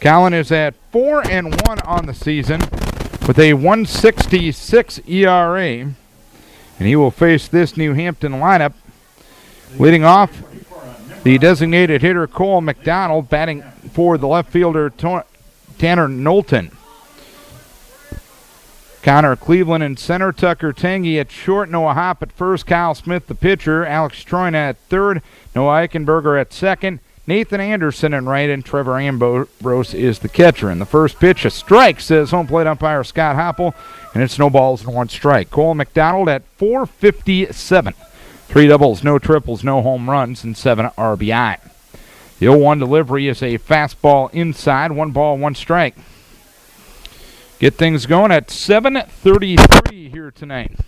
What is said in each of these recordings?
Colin is at 4-1 on the season with a 1.66 ERA, and he will face this New Hampton lineup. Leading off, the designated hitter Cole McDonald, batting for the left fielder Tanner Knowlton. Connor Cleveland in center, Tucker Tangy at short, Noah Hopp at first, Kyle Smith the pitcher, Alex Troyna at third, Noah Eichenberger at second, Nathan Anderson in right, and Trevor Ambrose is the catcher. And the first pitch, a strike, says home plate umpire Scott Hoppel, and it's no balls and one strike. Cole McDonald at .457. 3 doubles, no triples, no home runs, and 7 RBI. The 0-1 delivery is a fastball inside, 1 ball, 1 strike. Get things going at 7:33 here tonight.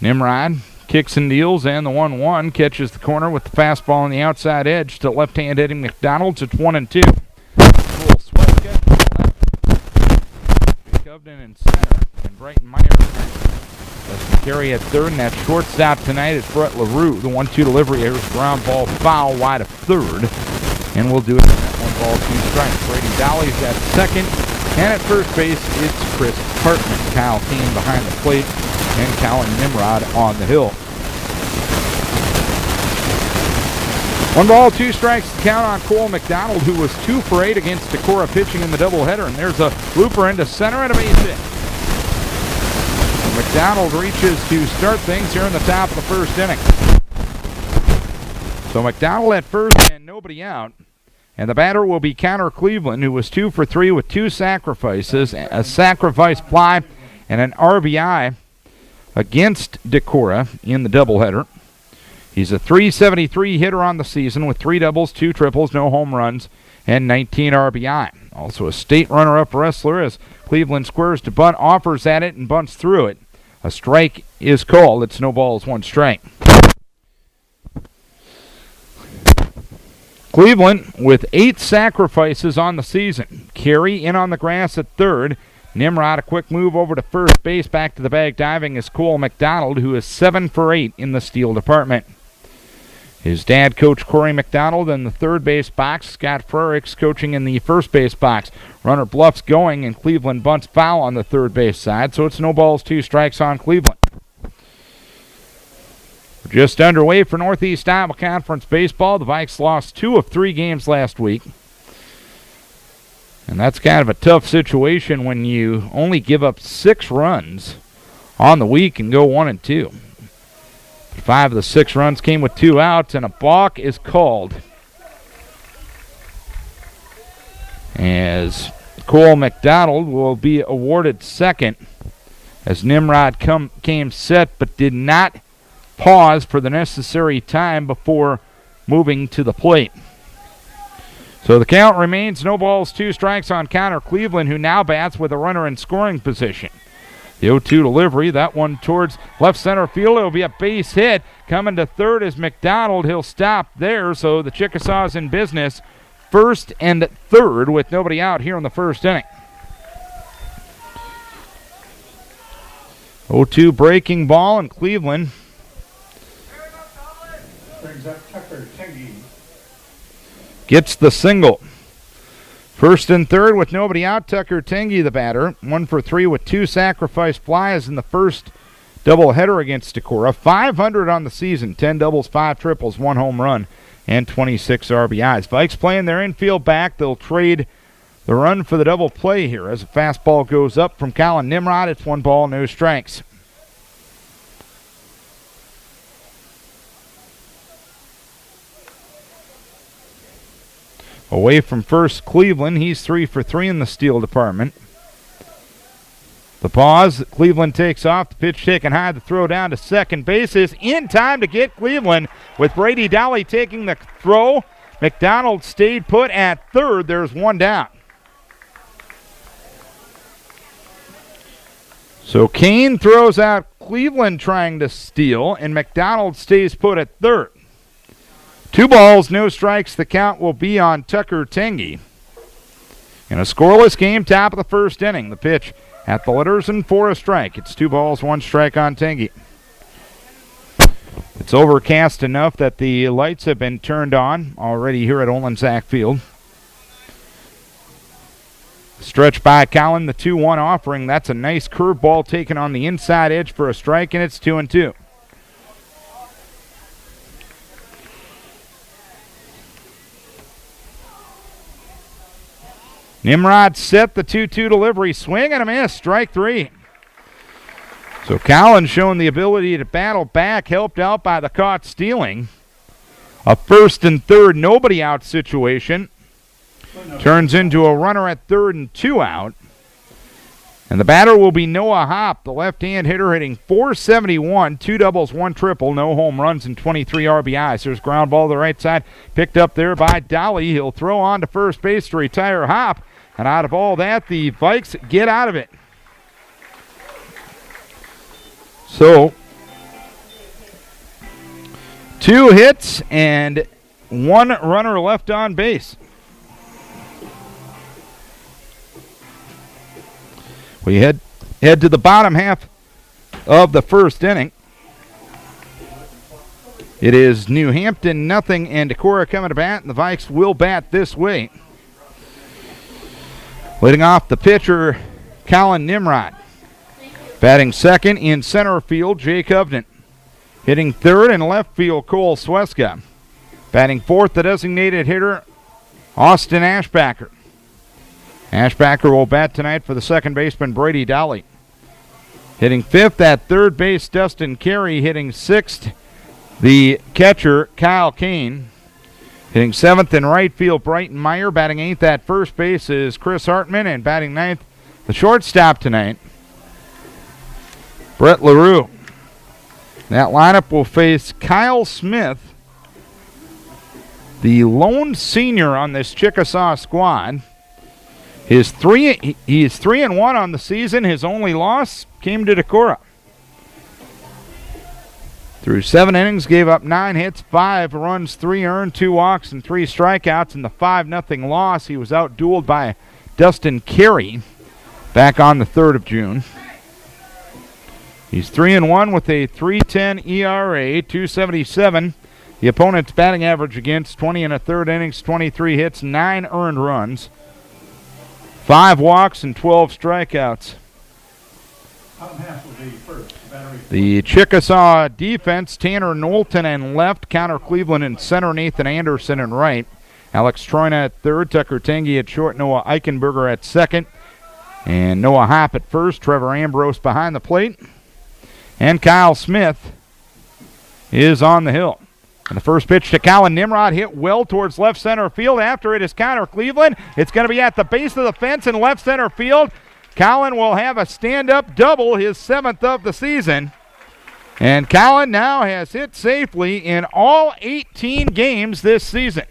Nimrod kicks and deals, and the 1-1 catches the corner with the fastball on the outside edge to left-hand hitting McDonald's. It's 1-2. Cool swept catch to the left. Covden in center, and Brighton Meyer does the carry at third, and that shortstop tonight is Brett LaRue. The 1-2 delivery here is ground ball foul wide of third, and we'll do it. 1 ball, 2 strikes. Brady Dolly's at second, and at first base it's Chris Hartman. Kyle Kane behind the plate, and Colin Nimrod on the hill. 1 ball, 2 strikes to count on Cole McDonald, who was 2 for 8 against Decorah pitching in the doubleheader, and there's a looper into center and a base hit. McDonald reaches to start things here in the top of the first inning. So McDonald at first and nobody out. And the batter will be Connor Cleveland, who was 2 for 3 with 2 sacrifices, a sacrifice fly, and an RBI against Decorah in the doubleheader. He's a .373 hitter on the season with 3 doubles, 2 triples, no home runs, and 19 RBI. Also a state runner-up wrestler as Cleveland squares to bunt, offers at it, and bunts through it. A strike is called. It's no balls, 1 strike. Cleveland with 8 sacrifices on the season. Carey in on the grass at third. Nimrod a quick move over to first base. Back to the bag diving is Cole McDonald, who is 7 for 8 in the steal department. His dad, Coach Corey McDonald, in the third base box. Scott Frericks coaching in the first base box. Runner bluffs going, and Cleveland bunts foul on the third base side, so it's no balls, 2 strikes on Cleveland. We're just underway for Northeast Iowa Conference Baseball. The Vikes lost 2 of 3 games last week. And that's kind of a tough situation when you only give up 6 runs on the week and go 1-2. 5 of the 6 runs came with 2 outs, and a balk is called as Cole McDonald will be awarded second as Nimrod came set but did not pause for the necessary time before moving to the plate. So the count remains no balls, 2 strikes on Connor Cleveland, who now bats with a runner in scoring position. The 0-2 delivery, that one towards left center field. It'll be a base hit. Coming to third is McDonald. He'll stop there, so the Chickasaws in business. 1st and 3rd with nobody out here in the first inning. 0-2 breaking ball, and Cleveland brings up Tucker Tingy. Gets the single. 1st and 3rd with nobody out. Tucker Tingy, the batter, 1 for 3 with 2 sacrifice flies in the first doubleheader against Decorah. 500 on the season, 10 doubles, 5 triples, 1 home run, and 26 RBIs. Vikes playing their infield back. They'll trade the run for the double play here as a fastball goes up from Colin Nimrod. It's 1 ball, no strikes. Away from first, Cleveland. He's 3 for 3 in the steal department. The pause. Cleveland takes off. The pitch taken high. The throw down to second base is in time to get Cleveland with Brady Dolly taking the throw. McDonald stayed put at third. There's 1 down. So Kane throws out Cleveland trying to steal, and McDonald stays put at third. 2 balls, no strikes. The count will be on Tucker Tingy. In a scoreless game, top of the first inning. The pitch at the letters and for a strike. It's 2 balls, 1 strike on Tingy. It's overcast enough that the lights have been turned on already here at Olensack Field. Stretch by Collin, the 2-1 offering. That's a nice curveball taken on the inside edge for a strike, and it's 2-2. Nimrod set the 2-2 delivery. Swing and a miss. Strike 3. So Collin showing the ability to battle back, helped out by the caught stealing. A first and third, nobody out situation. Turns into a runner at 3rd and 2 out. And the batter will be Noah Hopp, the left-hand hitter, hitting .471, 2 doubles, 1 triple, no home runs, and 23 RBIs. There's ground ball to the right side, picked up there by Dolly. He'll throw on to first base to retire Hopp. And out of all that, the Vikes get out of it. So, 2 hits and 1 runner left on base. We head to the bottom half of the first inning. It is New Hampton nothing and Decorah coming to bat, and the Vikes will bat this way. Leading off the pitcher, Collin Nimrod. Batting second in center field, Jake Hovden. Hitting third in left field, Cole Sweska. Batting fourth, the designated hitter, Austin Ashbacker. Ashbacker will bat tonight for the second baseman, Brady Dolly. Hitting fifth at third base, Dustin Carey. Hitting sixth, the catcher, Kyle Kane. Hitting seventh in right field, Brighton Meyer. Batting eighth at first base is Chris Hartman. And batting ninth, the shortstop tonight, Brett LaRue. That lineup will face Kyle Smith, the lone senior on this Chickasaw squad. He is 3-1 on the season. His only loss came to Decorah. Through 7 innings, gave up 9 hits, 5 runs, 3 earned, 2 walks, and 3 strikeouts. In the 5-0 loss, he was out-dueled by Dustin Carey back on the 3rd of June. He's 3-1 with a 3.10 ERA, 2.77. The opponent's batting average against, 20 and a third innings, 23 hits, 9 earned runs, 5 walks, and 12 strikeouts. The Chickasaw defense, Tanner Knowlton in left, Connor Cleveland in center, Nathan Anderson in right. Alex Troina at third, Tucker Tengi at short, Noah Eichenberger at second, and Noah Hopp at first, Trevor Ambrose behind the plate. And Kyle Smith is on the hill. And the first pitch to Collin Nimrod hit well towards left center field. After it is Connor Cleveland. It's going to be at the base of the fence in left center field. Collin will have a stand-up double, his 7th of the season. And Collin now has hit safely in all 18 games this season.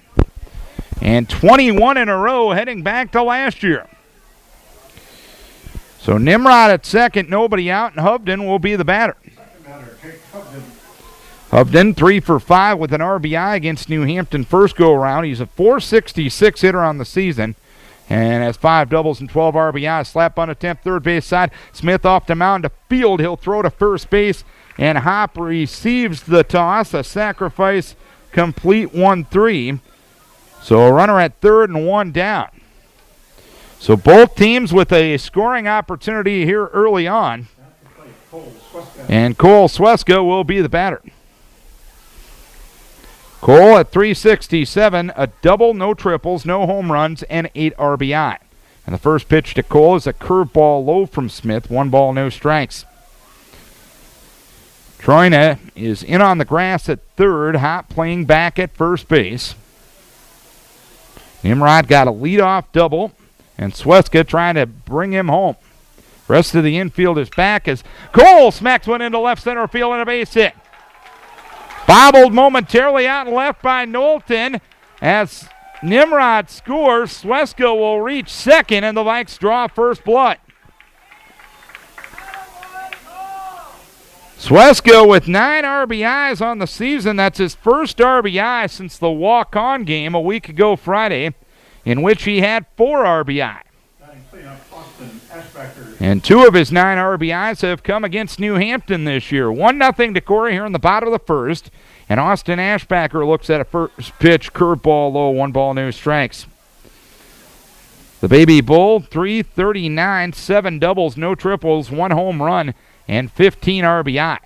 And 21 in a row heading back to last year. So Nimrod at second, nobody out, and Hovden will be the batter. Hovden 3 for 5 with an RBI against New Hampton first go-around. He's a .466 hitter on the season and has 5 doubles and 12 RBIs. Slap on attempt, third base side. Smith off the mound to field. He'll throw to first base, and Hopp receives the toss. A sacrifice complete 1-3. So a runner at third and 1 down. So both teams with a scoring opportunity here early on. And Cole Sweska will be the batter. Cole at .367, a double, no triples, no home runs, and 8 RBI. And the first pitch to Cole is a curveball low from Smith, 1 ball, no strikes. Troina is in on the grass at third, Hopp playing back at first base. Nimrod got a leadoff double, and Sweska trying to bring him home. Rest of the infield is back as Cole smacks one into left center field and a base hit. Bobbled momentarily out and left by Knowlton. As Nimrod scores, Sweska will reach second, and the Vikes draw first blood. Sweska with 9 RBIs on the season. That's his first RBI since the walk-on game a week ago Friday, in which he had 4 RBI. Batting cleanup, Austin Ashbacker And 2 of his 9 RBIs have come against New Hampton this year. 1-0 Decorah here in the bottom of the first. And Austin Ashbacker looks at a first pitch curveball low, 1 ball, no strikes. The Baby Bull, 339, 7 doubles, no triples, 1 home run, and 15 RBI.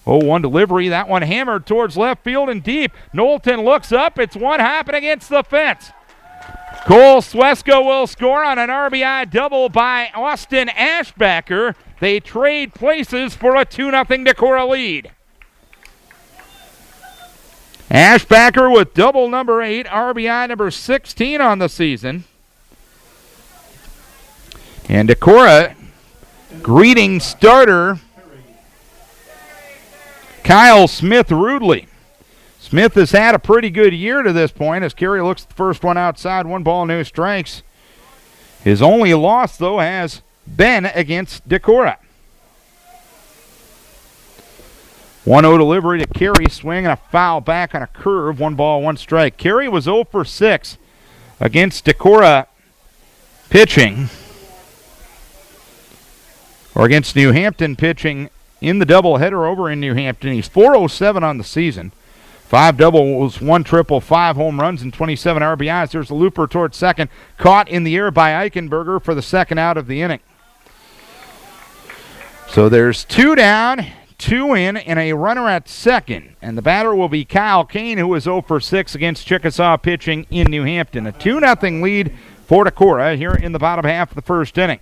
0-1 delivery. That one hammered towards left field and deep. Knowlton looks up. It's one hopping against the fence. Cole Sweska will score on an RBI double by Austin Ashbacker. They trade places for a 2-0 Decorah lead. Ashbacker with double number 8, RBI number 16 on the season. And Decorah greeting starter Kyle Smith rudely. Smith has had a pretty good year to this point as Carey looks at the first one outside, 1 ball, no strikes. His only loss, though, has been against Decorah. 1-0 delivery to Carey, swing and a foul back on a curve, 1 ball, 1 strike. Carey was 0 for 6 against Decorah pitching, or against New Hampton pitching in the doubleheader over in New Hampton. He's 407 on the season. 5 doubles, 1 triple, 5 home runs, and 27 RBIs. There's a looper towards second, caught in the air by Eichenberger for the second out of the inning. So there's 2 down, 2 in, and a runner at second. And the batter will be Kyle Kane, who was 0 for 6 against Chickasaw pitching in New Hampton. A 2-0 lead for Decorah here in the bottom half of the first inning.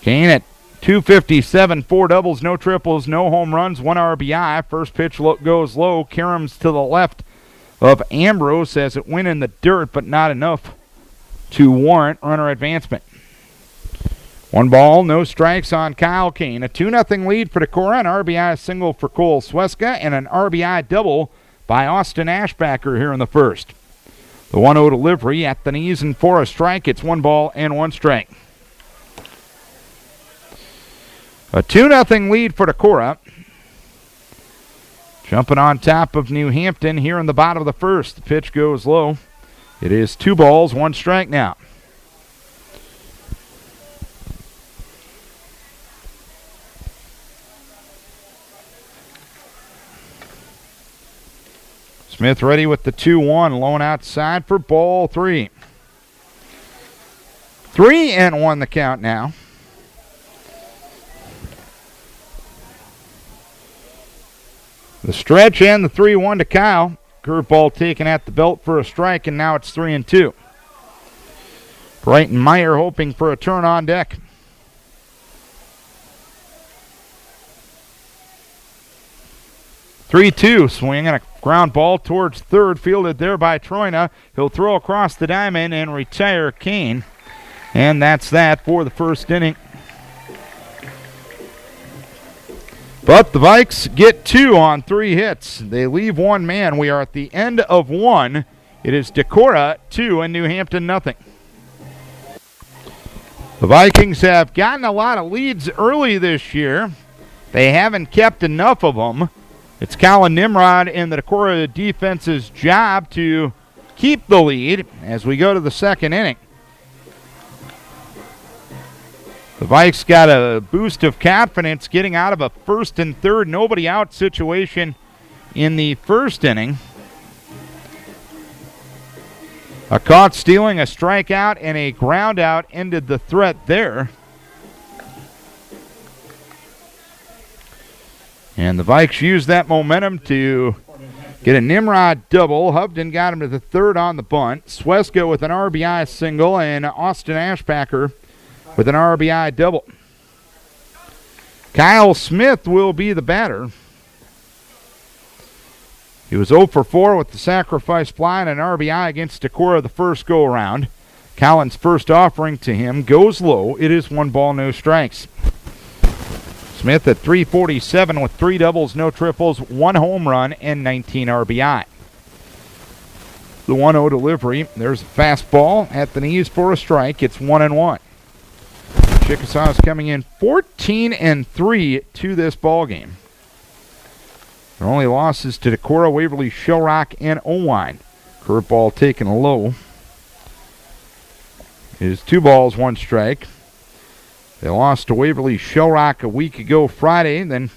Kane at 257, 4 doubles, no triples, no home runs, 1 RBI. First pitch goes low. Karam's to the left of Ambrose as it went in the dirt, but not enough to warrant runner advancement. 1 ball, no strikes on Kyle Kane. A 2-0 lead for Decorah, an RBI single for Cole Sweska, and an RBI double by Austin Ashbacker here in the first. The 1-0 delivery at the knees and for a strike. It's 1 ball and 1 strike. A 2-0 lead for Decorah. Jumping on top of New Hampton here in the bottom of the first. The pitch goes low. It is 2 balls, 1 strike now. Smith ready with the 2-1, lone outside for ball 3. 3-1 the count now. The stretch and the 3-1 to Kyle. Curveball taken at the belt for a strike, and now it's 3-2. Bright and Meyer hoping for a turn on deck. Three-2, swing and a ground ball towards third, fielded there by Troina. He'll throw across the diamond and retire Kane. And that's that for the first inning. But the Vikes get 2 on 3 hits. They leave 1 man. We are at the end of 1. It is Decorah 2 and New Hampton nothing. The Vikings have gotten a lot of leads early this year. They haven't kept enough of them. It's Colin Nimrod and the Decorah defense's job to keep the lead as we go to the second inning. The Vikes got a boost of confidence getting out of a 1st and 3rd, nobody out situation in the first inning. A caught stealing, a strikeout, and a ground out ended the threat there. And the Vikes used that momentum to get a Nimrod double. Hovden got him to the 3rd on the bunt. Sweska with an RBI single, and Austin Ashbacker with an RBI double. Kyle Smith will be the batter. He was 0 for 4 with the sacrifice fly and an RBI against Decorah the first go-around. Collins' first offering to him goes low. It is 1 ball, no strikes. Smith at 347 with 3 doubles, no triples, 1 home run, and 19 RBI. The 1-0 delivery. There's a fastball at the knees for a strike. It's 1-1. Chickasaw is coming in 14-3 to this ball game. Their only losses to Decorah, Waverly, Shellrock, and Owine. Curveball taken low. is 2 balls, 1 strike. They lost to Waverly Shellrock a week ago Friday, then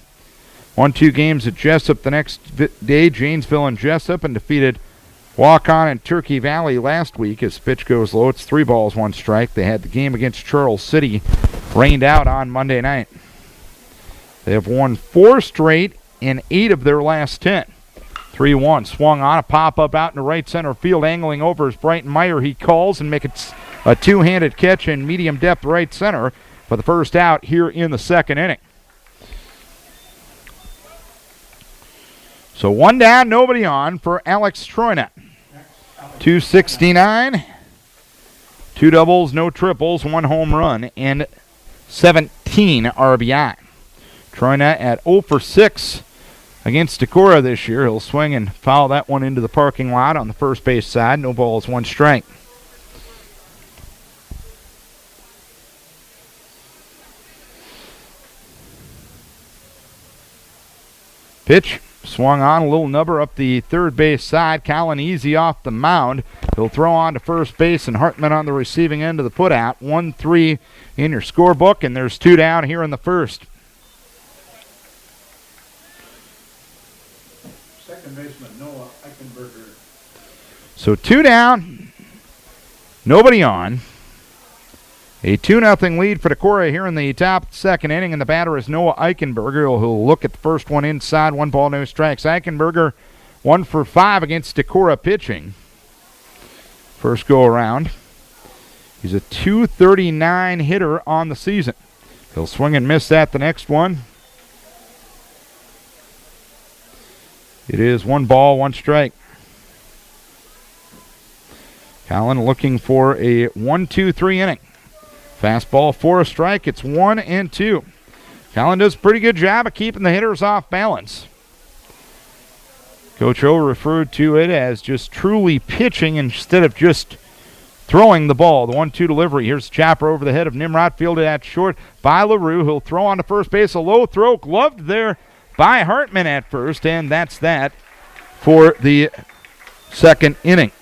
won 2 games at Jessup the next day, Janesville and Jessup, and defeated Walk-On and Turkey Valley last week. As pitch goes low, it's 3 balls, 1 strike. They had the game against Charles City rained out on Monday night. They have won 4 straight in 8 of their last 10. 3-1, swung on, a pop-up out into right center field, angling over is Brighton Meyer. He calls and makes it a 2-handed catch in medium depth right center for the first out here in the second inning. So 1 down, nobody on for Alex Troynet. 269, 2 doubles, no triples, 1 home run, and 17 RBI. Troynet at 0 for 6 against Decorah this year. He'll swing and foul that one into the parking lot on the first base side. No balls, 1 strike. Pitch swung on, a little nubber up the third base side. Colin Easy off the mound. He'll throw on to first base, and Hartman on the receiving end of the putout. 1-3 in your scorebook, and there's 2 down here in the first. Second baseman Noah Eichenberger. So 2 down, nobody on. A 2-0 lead for Decorah here in the top of the second inning, and the batter is Noah Eichenberger, who'll look at the first one inside. 1 ball, no strikes. Eichenberger 1 for 5 against Decorah pitching. First go around. He's a .239 hitter on the season. He'll swing and miss that the next one. It is 1 ball, 1 strike. Colin looking for a 1-2-3 inning. Fastball for a strike. It's 1-2. Colin does a pretty good job of keeping the hitters off balance. Coach O referred to it as just truly pitching instead of just throwing the ball. The 1-2 delivery. Here's the chopper over the head of Nimrod, fielded at short by LaRue. He'll throw on to first base. A low throw, gloved there by Hartman at first, and that's that for the second inning.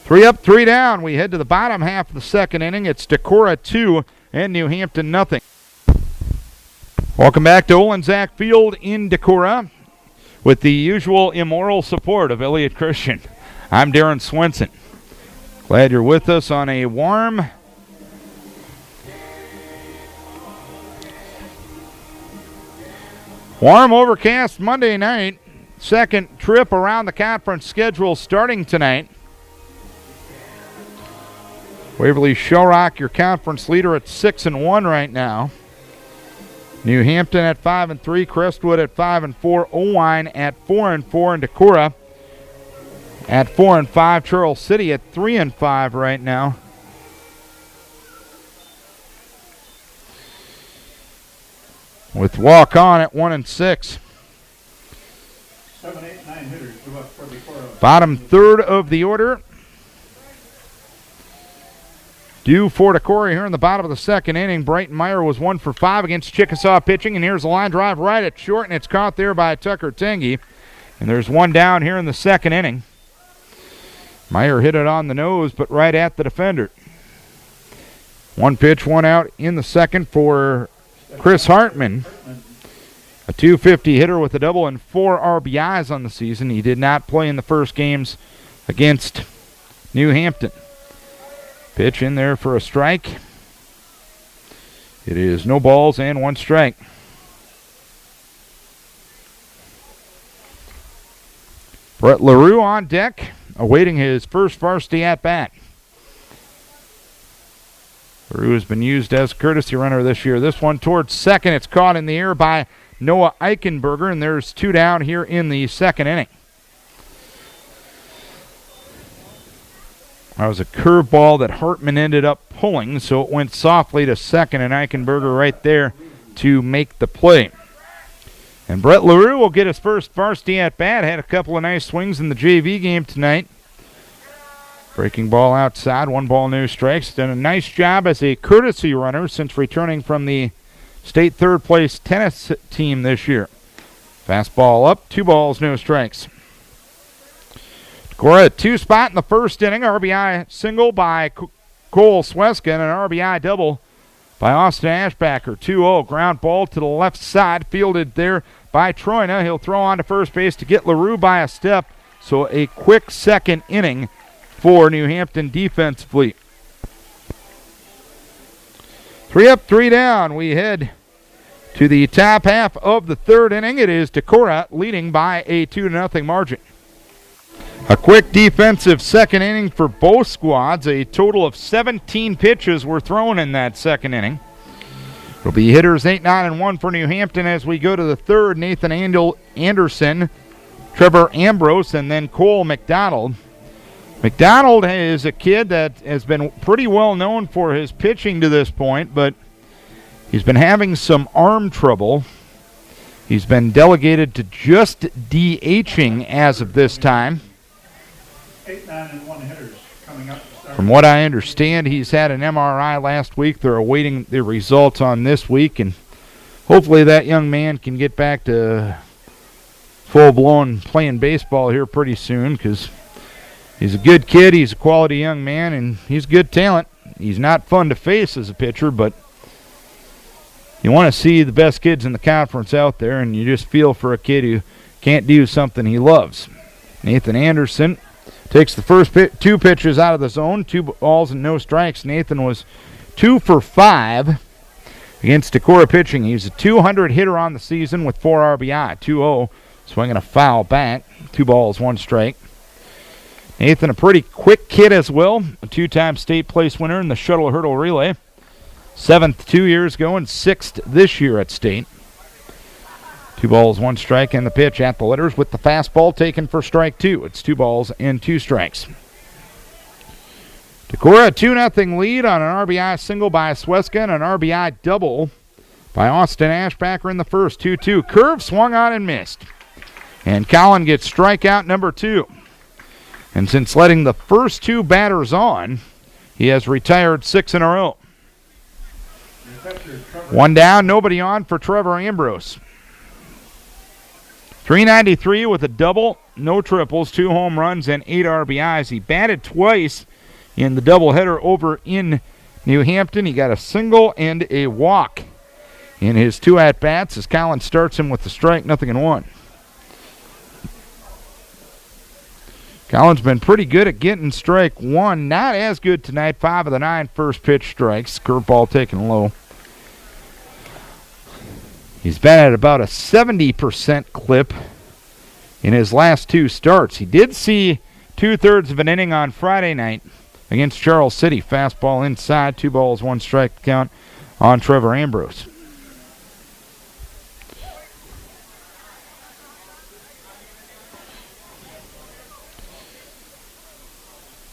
3 up, 3 down. We head to the bottom half of the second inning. It's Decorah 2 and New Hampton nothing. Welcome back to Olenczak Field in Decorah with the usual immoral support of Elliott Christian. I'm Darren Swenson. Glad you're with us on a warm overcast Monday night. Second trip around the conference schedule starting tonight. Waverly Shellrock, your conference leader, at 6-1 right now. New Hampton at 5-3, Crestwood at 5-4, Owine at 4-4, and Decorah at 4-5. Charles City at 3-5 right now. With Walk-On at 1-6. 7, 8, 9 hitters go up for Decorah. Bottom third of the order. Due for Decorah here in the bottom of the second inning. Brighton Meyer was 1 for 5 against Chickasaw pitching, and here's a line drive right at short, and it's caught there by Tucker Tengi. And there's 1 down here in the second inning. Meyer hit it on the nose, but right at the defender. 1 pitch, 1 out in the second for Chris Hartman. A .250 hitter with a double and 4 RBIs on the season. He did not play in the first games against New Hampton. Pitch in there for a strike. It is no balls and 1 strike. Brett LaRue on deck, awaiting his first varsity at-bat. LaRue has been used as courtesy runner this year. This one towards second. It's caught in the air by Noah Eichenberger, and there's 2 down here in the second inning. That was a curveball that Hartman ended up pulling, so it went softly to second, and Eichenberger right there to make the play. And Brett LaRue will get his first varsity at-bat. Had a couple of nice swings in the JV game tonight. Breaking ball outside, 1 ball, no strikes. Done a nice job as a courtesy runner since returning from the state third-place tennis team this year. Fastball up, 2 balls, no strikes. Decorah at 2 spot in the first inning. RBI single by Cole Sweska and an RBI double by Austin Ashbacker. 2-0. Ground ball to the left side. Fielded there by Troina. He'll throw on to first base to get LaRue by a step. So a quick second inning for New Hampton defensively. 3 up, 3 down. We head to the top half of the third inning. It is Decorah leading by a 2-0 margin. A quick defensive second inning for both squads. A total of 17 pitches were thrown in that second inning. It'll be hitters 8, 9, and 1 for New Hampton as we go to the third. Nathan Anderson, Trevor Ambrose, and then Cole McDonald. McDonald is a kid that has been pretty well known for his pitching to this point, but he's been having some arm trouble. He's been delegated to just DHing as of this time. 8, 9, and 1 hitters coming up. From what I understand, he's had an MRI last week. They're awaiting the results on this week, and hopefully that young man can get back to full-blown playing baseball here pretty soon, because he's a good kid, he's a quality young man, and he's good talent. He's not fun to face as a pitcher, but you want to see the best kids in the conference out there, and you just feel for a kid who can't do something he loves. Nathan Anderson takes the first 2 pitches out of the zone, 2 balls and no strikes. Nathan was 2 for 5 against Decorah pitching. He's a 200 hitter on the season with 4 RBI. 2-0, swinging a foul bat. 2 balls, 1 strike. Nathan, a pretty quick kid as well, a 2-time state place winner in the shuttle hurdle relay. 7th 2 years ago and 6th this year at state. 2 balls, 1 strike, and the pitch at the letters with the fastball taken for strike 2. It's 2 balls and 2 strikes. Decorah, a 2-0 lead on an RBI single by Sweska and an RBI double by Austin Ashbacker in the first. 2-2. Curve swung on and missed. And Collin gets strikeout number 2. And since letting the first 2 batters on, he has retired 6 in a row. 1 down, nobody on for Trevor Ambrose. 393 with a double, no triples, 2 home runs, and 8 RBIs. He batted twice in the doubleheader over in New Hampton. He got a single and a walk in his 2 at-bats as Collins starts him with the strike, 0-1. Collins been pretty good at getting strike 1. Not as good tonight. 5 of the 9 first pitch strikes. Curveball taken low. He's been at about a 70% clip in his last 2 starts. He did see 2/3 of an inning on Friday night against Charles City. Fastball inside, 2 balls, 1 strike count on Trevor Ambrose.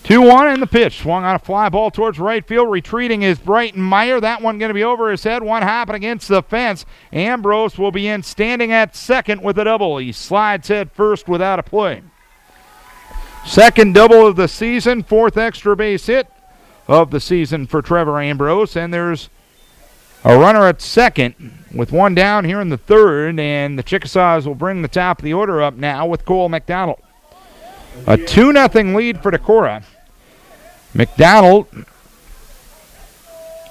Two-one in the pitch. Swung on a fly ball towards right field. Retreating is Brighton Meyer. That one going to be over his head. One hopping against the fence. Ambrose will be in standing at second with a double. He slides head first without a play. Second double of the season. 4th extra base hit of the season for Trevor Ambrose. And there's a runner at second with 1 down here in the 3rd. And the Chickasaws will bring the top of the order up now with Cole McDonald. A 2-0 lead for Decorah. McDonald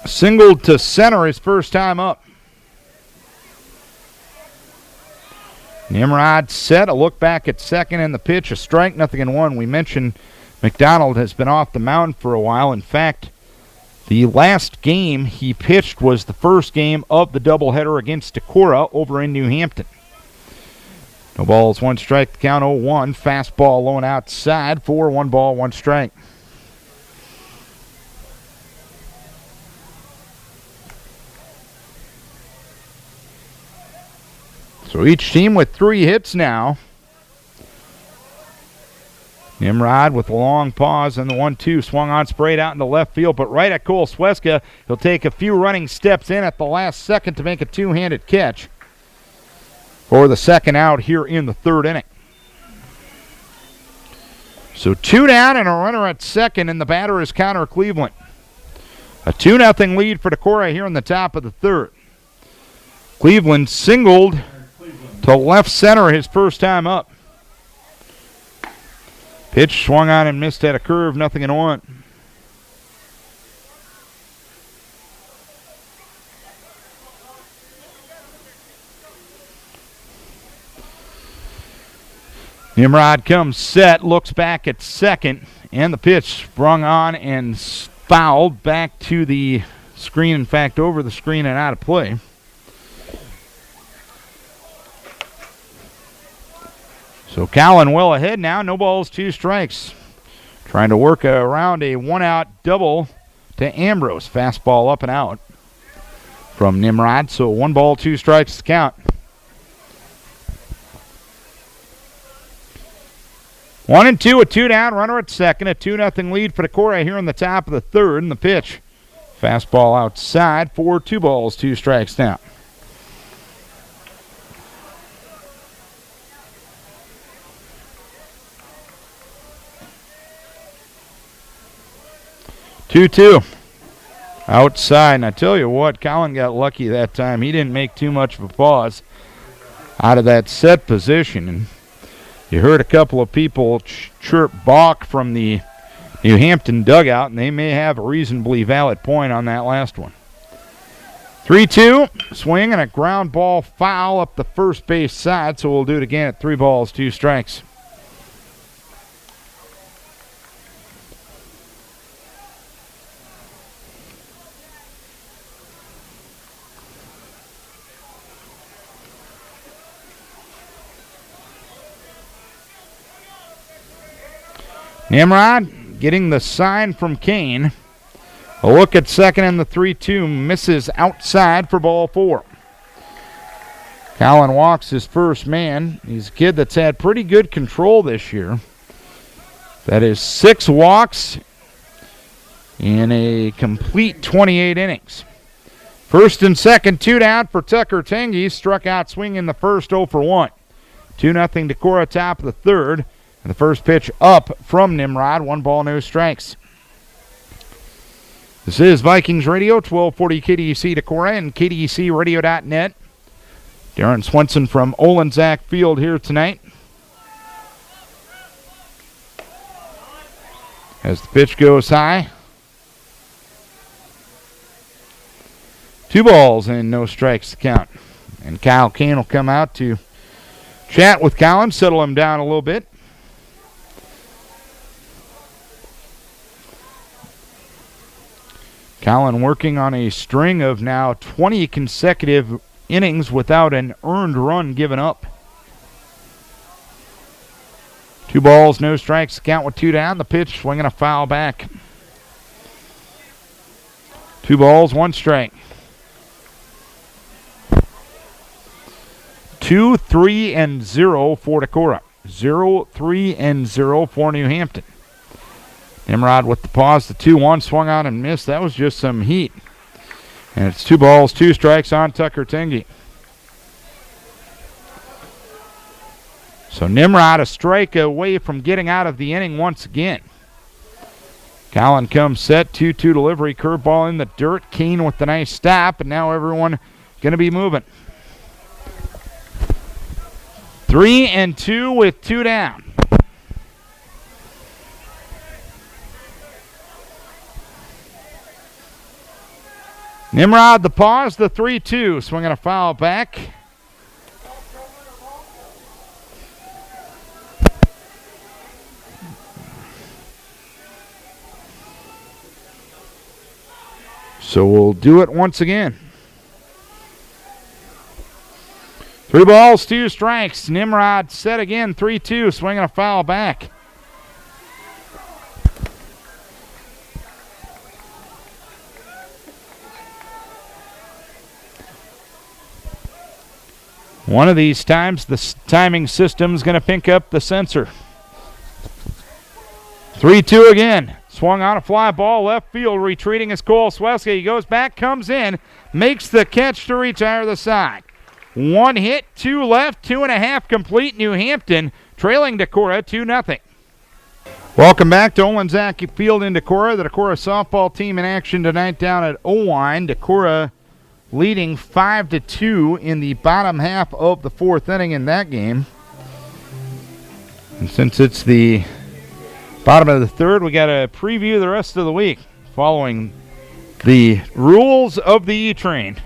singled to center his first time up. Nimrod set, a look back at second, and the pitch, a strike, 0-1. We mentioned McDonald has been off the mound for a while. In fact, the last game he pitched was the first game of the doubleheader against Decorah over in New Hampton. No balls, 1 strike, count 0-1. Fastball low and outside for 1 ball, 1 strike. So each team with 3 hits now. Nimrod with a long pause and the 1-2 swung on, sprayed out into left field, but right at Cole Sweska. He'll take a few running steps in at the last second to make a 2-handed catch for the second out here in the 3rd inning. So 2 down and a runner at second, and the batter is Connor Cleveland. A 2-0 lead for Decorah here in the top of the 3rd. Cleveland singled to left center his first time up. Pitch swung on and missed at a curve, 0-1. Nimrod comes set, looks back at second, and the pitch sprung on and fouled back to the screen. In fact, over the screen and out of play. So Callan well ahead now, no balls, 2 strikes. Trying to work around a 1-out double to Ambrose. Fastball up and out from Nimrod, so 1 ball, 2 strikes to count. 1-2 with 2 down, runner at second, a 2-0 lead for Decorah here in the top of the third, and the pitch. Fastball outside for 2 balls, 2 strikes now. Two outside, and I tell you what, Colin got lucky that time. He didn't make too much of a pause out of that set position, and you heard a couple of people chirp balk from the New Hampton dugout, and they may have a reasonably valid point on that last one. 3-2, swing and a ground ball foul up the first base side, so we'll do it again at 3 balls, 2 strikes. Nimrod getting the sign from Kane. A look at second, and the 3-2 misses outside for ball 4. Colin walks his first man. He's a kid that's had pretty good control this year. That is 6 walks in a complete 28 innings. First and second, 2 down for Tucker Tengi. Struck out swinging the first, 0 for 1. 2-0 Decorah, top of the third. And the first pitch up from Nimrod, 1 ball, no strikes. This is Vikings Radio, 1240 KDEC Decorah and KDECradio.net. Darren Swenson from Olensack Field here tonight. As the pitch goes high. 2 balls and no strikes to count. And Kyle Kane will come out to chat with Colin, settle him down a little bit. Colin working on a string of now 20 consecutive innings without an earned run given up. 2 balls, no strikes, count with 2 down. The pitch swinging a foul back. 2 balls, 1 strike. 2-3-0 for Decorah. 0-3-0 for New Hampton. Nimrod with the pause, the 2-1 swung on and missed. That was just some heat. And it's 2 balls, 2 strikes on Tucker Tengi. So Nimrod a strike away from getting out of the inning once again. Colin comes set, 2-2 delivery, curveball in the dirt. Kane with the nice stop, and now everyone going to be moving. 3-2 with 2 down. Nimrod the pause, the 3-2, swinging a foul back. So we'll do it once again. 3 balls, 2 strikes. Nimrod set again, 3-2, swinging a foul back. One of these times, the timing system's going to pick up the sensor. 3-2 again. Swung on a fly ball, left field, retreating is Cole Sweska. He goes back, comes in, makes the catch to retire the side. 1 hit, 2 left, 2.5 complete. New Hampton trailing Decorah 2-0. Welcome back to Olensack Field in Decorah. The Decorah softball team in action tonight down at Owine. Decorah leading 5-2 in the bottom half of the 4th inning in that game. And since it's the Bottom of the third, we got to preview the rest of the week following the rules of the E-Train.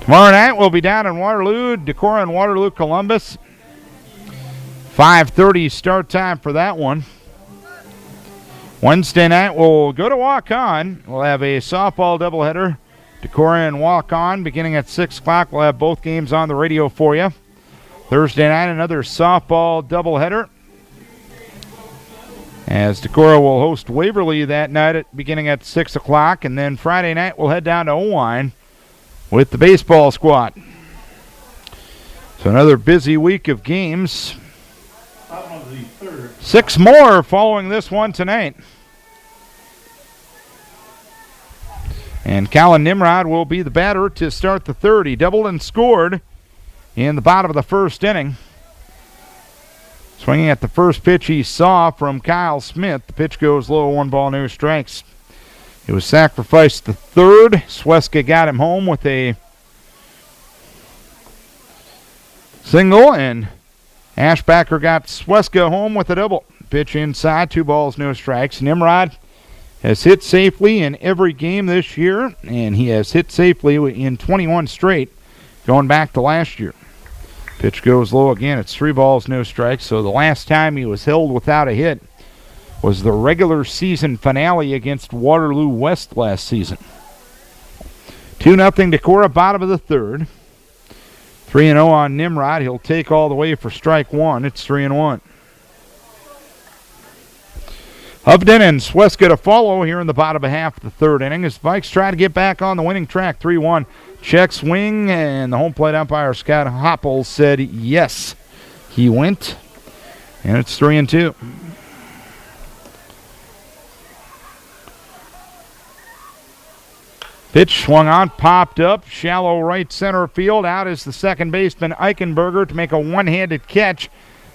Tomorrow night we'll be down in Waterloo, Decorah and Waterloo, Columbus. 5:30 start time for that one. Wednesday night we'll go to Walk-On. We'll have a softball doubleheader. Decorah and Walk-On beginning at 6 o'clock. We'll have both games on the radio for you. Thursday night another softball doubleheader, as Decorah will host Waverly that night beginning at 6 o'clock. And then Friday night we'll head down to Owine with the baseball squad. So another busy week of games. 6 more following this one tonight. And Colin Nimrod will be the batter to start the third. He doubled and scored in the bottom of the first inning. Swinging at the first pitch he saw from Kyle Smith. The pitch goes low, 1 ball, no strikes. It was sacrificed the third. Sweska got him home with a single, and Ashbacker got Sweska home with a double. Pitch inside, 2 balls, no strikes. Nimrod has hit safely in every game this year, and he has hit safely in 21 straight going back to last year. Pitch goes low again. It's 3 balls, no strikes. So the last time he was held without a hit was the regular season finale against Waterloo West last season. 2-0 Decorah, bottom of the third. 3-0 on Nimrod. He'll take all the way for strike 1. It's 3-1. Hampton and Sweska to follow here in the bottom half of the third inning as Vikes try to get back on the winning track. 3-1. Check swing, and the home plate umpire, Scott Hoppel, said yes. He went, and it's 3-2. Pitch swung on, popped up, shallow right center field. Out is the second baseman, Eichenberger, to make a one-handed catch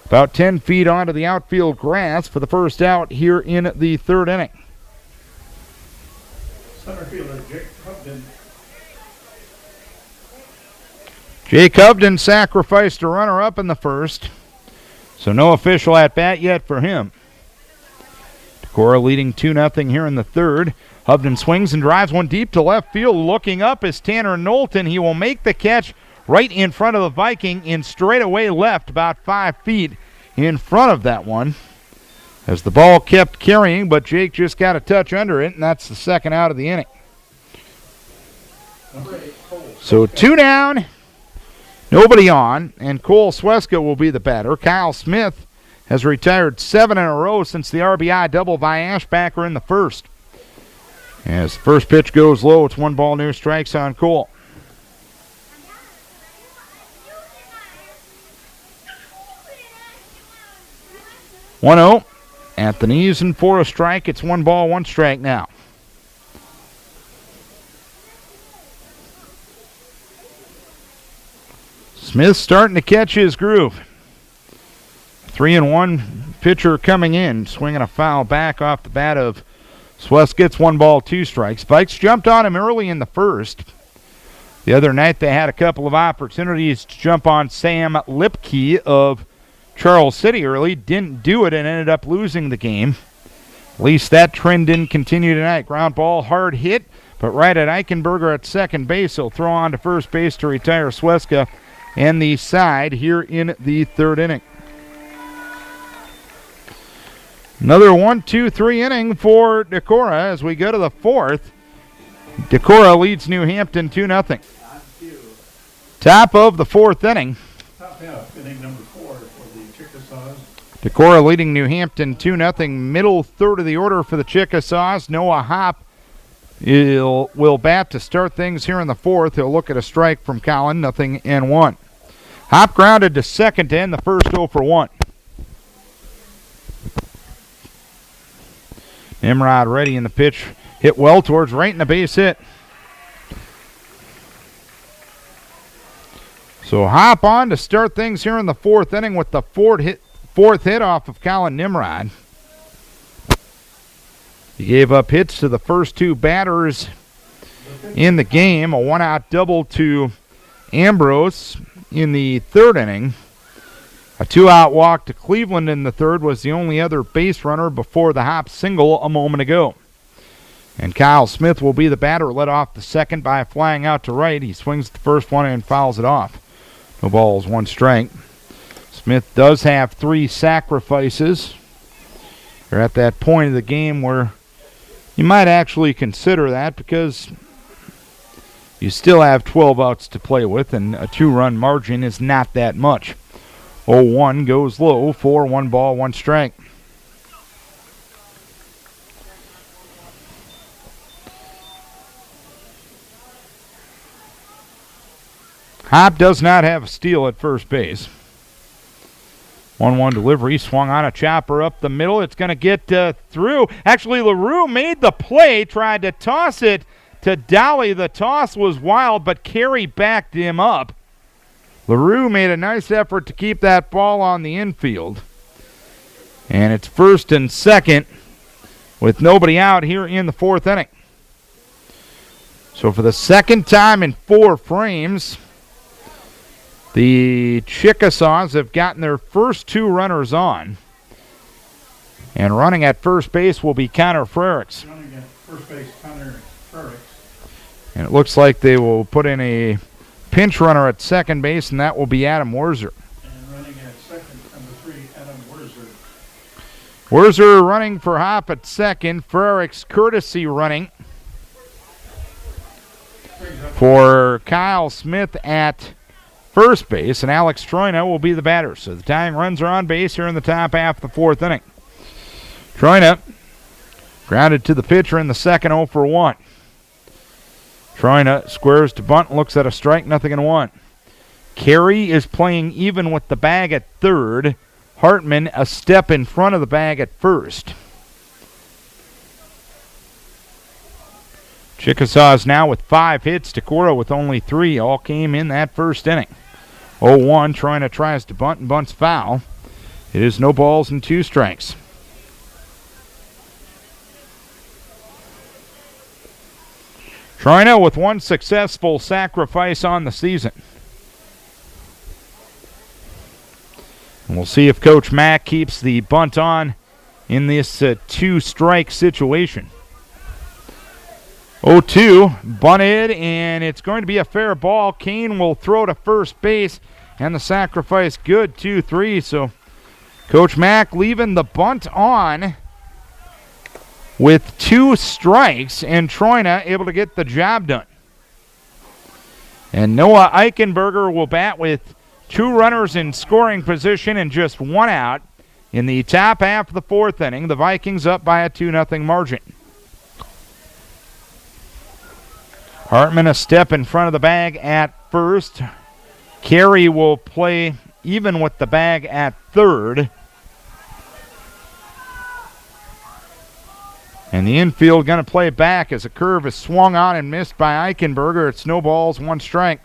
about 10 feet onto the outfield grass for the first out here in the third inning. Center fielder Jake Hubden. Jake Hubden sacrificed a runner-up in the first, so no official at-bat yet for him. Decorah leading 2-0 here in the third. Hubden swings and drives one deep to left field. Looking up is Tanner Knowlton. He will make the catch right in front of the Viking in straightaway left, about 5 feet in front of that one. As the ball kept carrying, but Jake just got a touch under it, and that's the second out of the inning. So 2 down, nobody on, and Cole Sweska will be the batter. Kyle Smith has retired 7 in a row since the RBI double by Ashbacker in the first. As the first pitch goes low, it's 1 ball, no strikes on Cole. One-0 at the knees and for a strike. It's 1 ball, 1 strike now. Smith starting to catch his groove. 3-1 pitcher coming in, swinging a foul back off the bat of Sweska. Gets 1 ball, 2 strikes. Vikes jumped on him early in the first. The other night they had a couple of opportunities to jump on Sam Lipke of Charles City early. Didn't do it and ended up losing the game. At least that trend didn't continue tonight. Ground ball, hard hit, but right at Eichenberger at second base. He'll throw on to first base to retire Sweska and the side here in the third inning. Another 1-2-3 inning for Decorah as we go to the fourth. Decorah leads New Hampton 2-0. Top of the fourth inning. Top half, inning number 4 for the Chickasaws. Decorah leading New Hampton 2-0. Middle third of the order for the Chickasaws. Noah Hopp will bat to start things here in the fourth. He'll look at a strike from Collin, 0-1. Hopp grounded to second to end the first 0-1. Nimrod ready in the pitch. Hit well towards right in the base hit. So Hopp on to start things here in the fourth inning with the fourth hit off of Colin Nimrod. He gave up hits to the first 2 batters in the game. A 1-out double to Ambrose in the third inning. A 2-out walk to Cleveland in the third was the only other base runner before the hop single a moment ago. And Kyle Smith will be the batter, led off the second by flying out to right. He swings the first one and fouls it off. No balls, 1 strike. Smith does have 3 sacrifices. You're at that point of the game where you might actually consider that because you still have 12 outs to play with, and a 2-run margin is not that much. 0-1 goes low, 1 ball, 1 strike. Hop does not have a steal at first base. 1-1 delivery, swung on a chopper up the middle. It's going to get through. Actually, LaRue made the play, tried to toss it to Dolly. The toss was wild, but Carey backed him up. LaRue made a nice effort to keep that ball on the infield. And it's first and second with nobody out here in the 4th inning. So for the second time in 4 frames, the Chickasaws have gotten their first 2 runners on. And running at first base will be Connor Frericks. Running at first base, Connor Frericks. And it looks like they will put in a pinch runner at second base, and that will be Adam Werzer. And running at second, number 3, Adam Werzer. Werzer running for Hop at second. Frericks courtesy running for Kyle Smith at first base, and Alex Troina will be the batter. So the tying runs are on base here in the top half of the 4th inning. Troina grounded to the pitcher in the second, 0 for 1. Troina squares to bunt, looks at a strike, 0-1. Carey is playing even with the bag at third. Hartman a step in front of the bag at first. Chickasaws now with 5 hits. Decorah with only 3. All came in that first inning. 0-1. Troina tries to bunt and bunts foul. It is no balls and 2 strikes. Troina with 1 successful sacrifice on the season. And we'll see if Coach Mack keeps the bunt on in this 2-strike situation. 0-2, bunted, and it's going to be a fair ball. Kane will throw to first base, and the sacrifice good, 2-3. So Coach Mack leaving the bunt on with 2 strikes, and Troina able to get the job done. And Noah Eichenberger will bat with 2 runners in scoring position and just 1 out in the top half of the 4th inning. The Vikings up by a 2-0 margin. Hartman a step in front of the bag at first. Carey will play even with the bag at third. And the infield going to play back as a curve is swung on and missed by Eichenberger. It's no balls, 1 strike.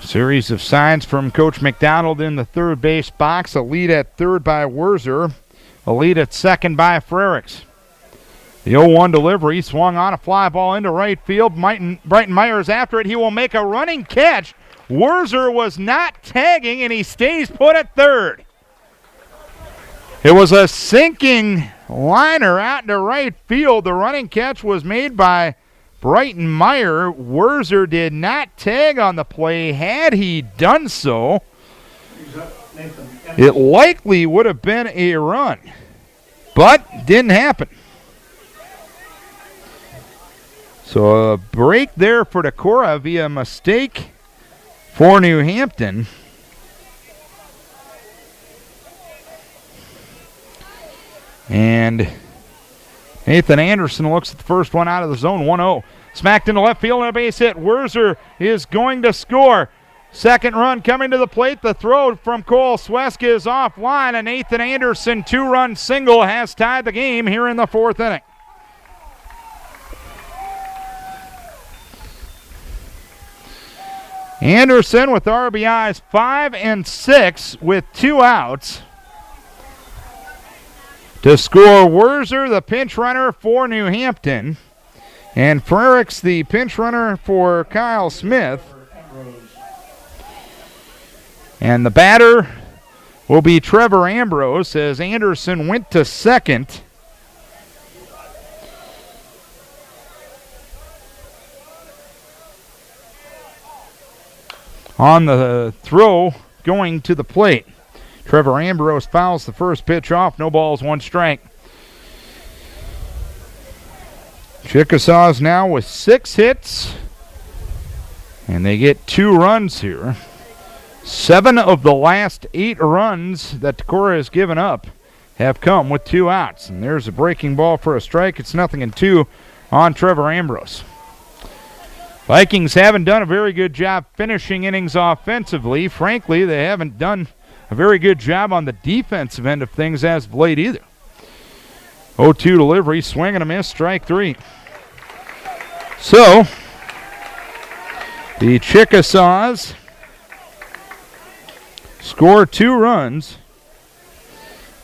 Series of signs from Coach McDonald in the third base box. A lead at third by Werzer. A lead at second by Frericks. The 0-1 delivery swung on a fly ball into right field. Brighton Myers after it. He will make a running catch. Werzer was not tagging, and he stays put at third. It was a sinking liner out into right field. The running catch was made by Brighton Meyer. Werzer did not tag on the play. Had he done so, it likely would have been a run, but didn't happen. So a break there for Decorah via mistake for New Hampton. And Nathan Anderson looks at the first one out of the zone, 1-0. Smacked into left field and a base hit. Werzer is going to score. Second run coming to the plate. The throw from Cole Sweska is offline, and Nathan Anderson 2-run single has tied the game here in the 4th inning. Anderson with RBIs 5 and 6 with 2 outs. To score, Werzer, the pinch runner for New Hampton. And Frericks, the pinch runner for Kyle Smith. And the batter will be Trevor Ambrose as Anderson went to second. On the throw going to the plate. Trevor Ambrose fouls the first pitch off. No balls, one strike. Chickasaws now with 6 hits. And they get 2 runs here. 7 of the last 8 runs that Decorah has given up have come with 2 outs. And there's a breaking ball for a strike. It's 0-2 on Trevor Ambrose. Vikings haven't done a very good job finishing innings offensively. Frankly, they haven't done a very good job on the defensive end of things as of late either. 0-2 delivery, swing and a miss, strike 3. So, the Chickasaws score 2 runs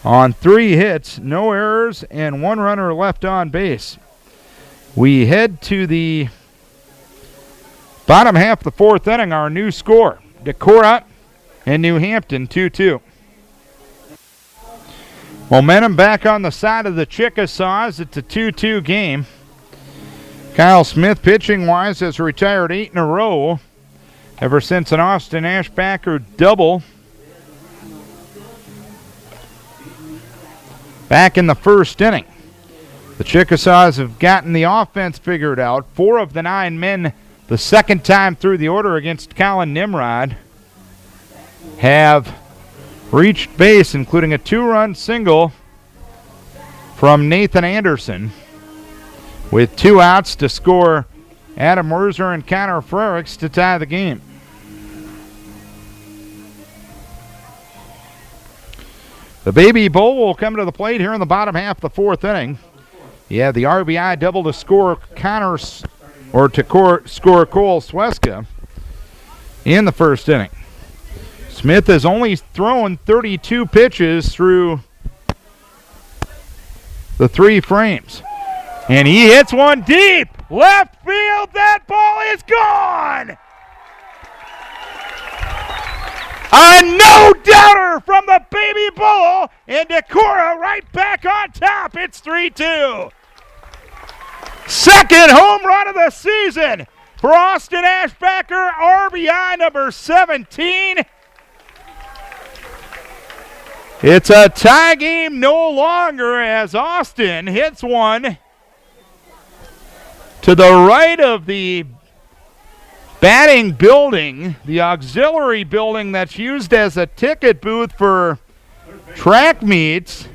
on 3 hits, no errors, and 1 runner left on base. We head to the bottom half of the 4th inning. Our new score, Decorah and New Hampton, 2-2. Momentum back on the side of the Chickasaws. It's a 2-2 game. Kyle Smith, pitching-wise, has retired 8 in a row ever since an Austin Ashbacker double back in the 1st inning. The Chickasaws have gotten the offense figured out. 4 of the 9 men the second time through the order against Colin Nimrod have reached base, including a 2-run single from Nathan Anderson, with 2 outs to score Adam Werzer and Connor Frericks to tie the game. The Baby Bull will come to the plate here in the bottom half of the 4th inning. Yeah, the RBI double to score score Cole Sweska in the 1st inning. Smith has only thrown 32 pitches through the 3 frames. And he hits one deep. Left field, that ball is gone! A no-doubter from the Baby Bull, and Decorah right back on top. It's 3-2. Second home run of the season for Austin Ashbacker, RBI number 17. It's a tie game no longer as Austin hits one to the right of the batting building, the auxiliary building that's used as a ticket booth for track meets,